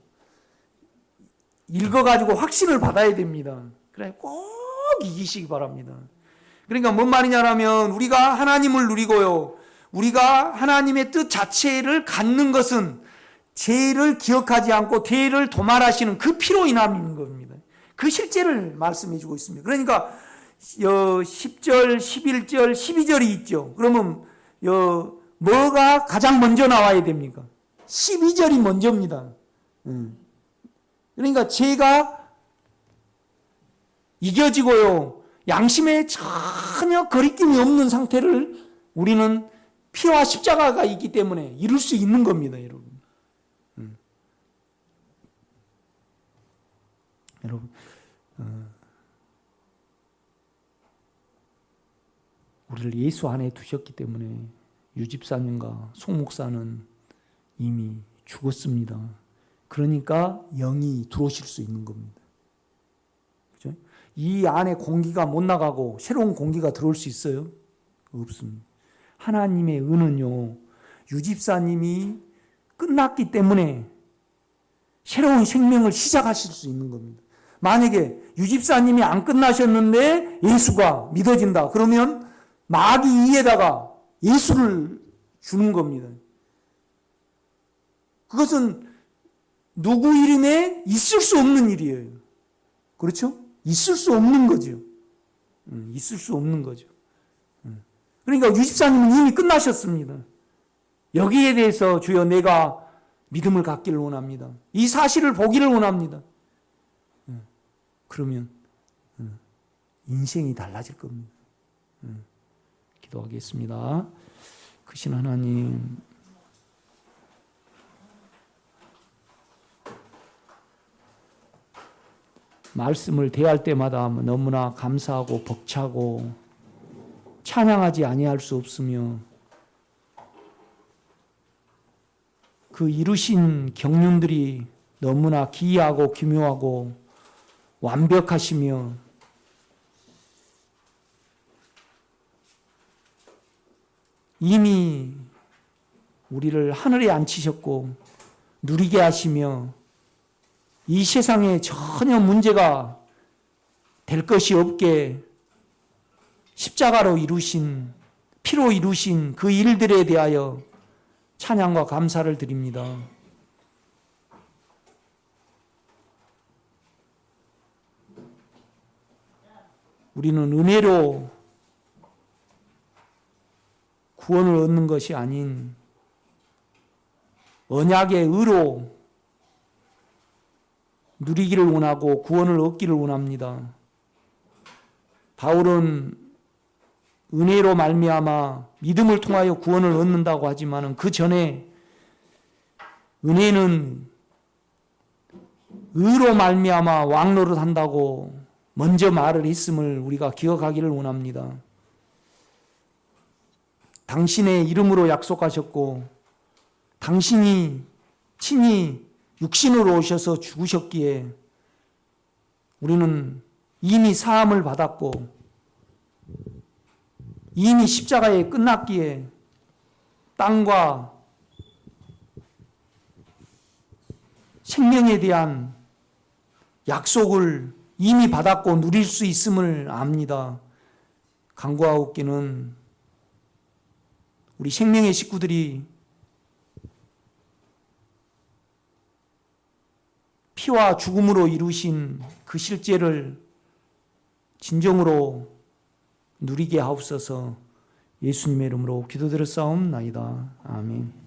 읽어가지고 확신을 받아야 됩니다. 그래 꼭 이기시기 바랍니다. 그러니까 뭔 말이냐면 우리가 하나님을 누리고요, 우리가 하나님의 뜻 자체를 갖는 것은 죄를 기억하지 않고 죄를 도말하시는 그 피로 인함인 겁니다. 그 실제를 말씀해 주고 있습니다. 그러니까 10절, 11절, 12절이 있죠. 그러면 뭐가 가장 먼저 나와야 됩니까? 12절이 먼저입니다. 그러니까 죄가 이겨지고요, 양심에 전혀 거리낌이 없는 상태를 우리는 피와 십자가가 있기 때문에 이룰 수 있는 겁니다, 여러분. 여러분, 우리를 예수 안에 두셨기 때문에 유집사님과 송목사는 이미 죽었습니다. 그러니까 영이 들어오실 수 있는 겁니다. 그렇죠? 이 안에 공기가 못 나가고 새로운 공기가 들어올 수 있어요? 없습니다. 하나님의 은은요, 유집사님이 끝났기 때문에 새로운 생명을 시작하실 수 있는 겁니다. 만약에 유집사님이 안 끝나셨는데 예수가 믿어진다, 그러면 마귀 위에다가 예수를 주는 겁니다. 그것은 누구 이름에 있을 수 없는 일이에요. 그렇죠? 있을 수 없는 거죠. 있을 수 없는 거죠. 그러니까 유집사님은 이미 끝나셨습니다. 여기에 대해서 주여 내가 믿음을 갖기를 원합니다. 이 사실을 보기를 원합니다. 그러면 인생이 달라질 겁니다. 기도하겠습니다. 크신 하나님, 말씀을 대할 때마다 너무나 감사하고 벅차고 찬양하지 아니할 수 없으며, 그 이루신 경륜들이 너무나 기이하고 기묘하고 완벽하시며, 이미 우리를 하늘에 앉히셨고 누리게 하시며, 이 세상에 전혀 문제가 될 것이 없게 십자가로 이루신, 피로 이루신 그 일들에 대하여 찬양과 감사를 드립니다. 우리는 은혜로 구원을 얻는 것이 아닌 언약의 의로 누리기를 원하고 구원을 얻기를 원합니다. 바울은 은혜로 말미암아 믿음을 통하여 구원을 얻는다고 하지만 그 전에 은혜는 의로 말미암아 왕노릇 한다고 먼저 말을 했음을 우리가 기억하기를 원합니다. 당신의 이름으로 약속하셨고 당신이 친히 육신으로 오셔서 죽으셨기에 우리는 이미 사함을 받았고 이미 십자가에 끝났기에 땅과 생명에 대한 약속을 이미 받았고 누릴 수 있음을 압니다. 간구하옵기는 우리 생명의 식구들이 피와 죽음으로 이루신 그 실제를 진정으로 누리게 하옵소서. 예수님의 이름으로 기도드렸사옵나이다. 아멘.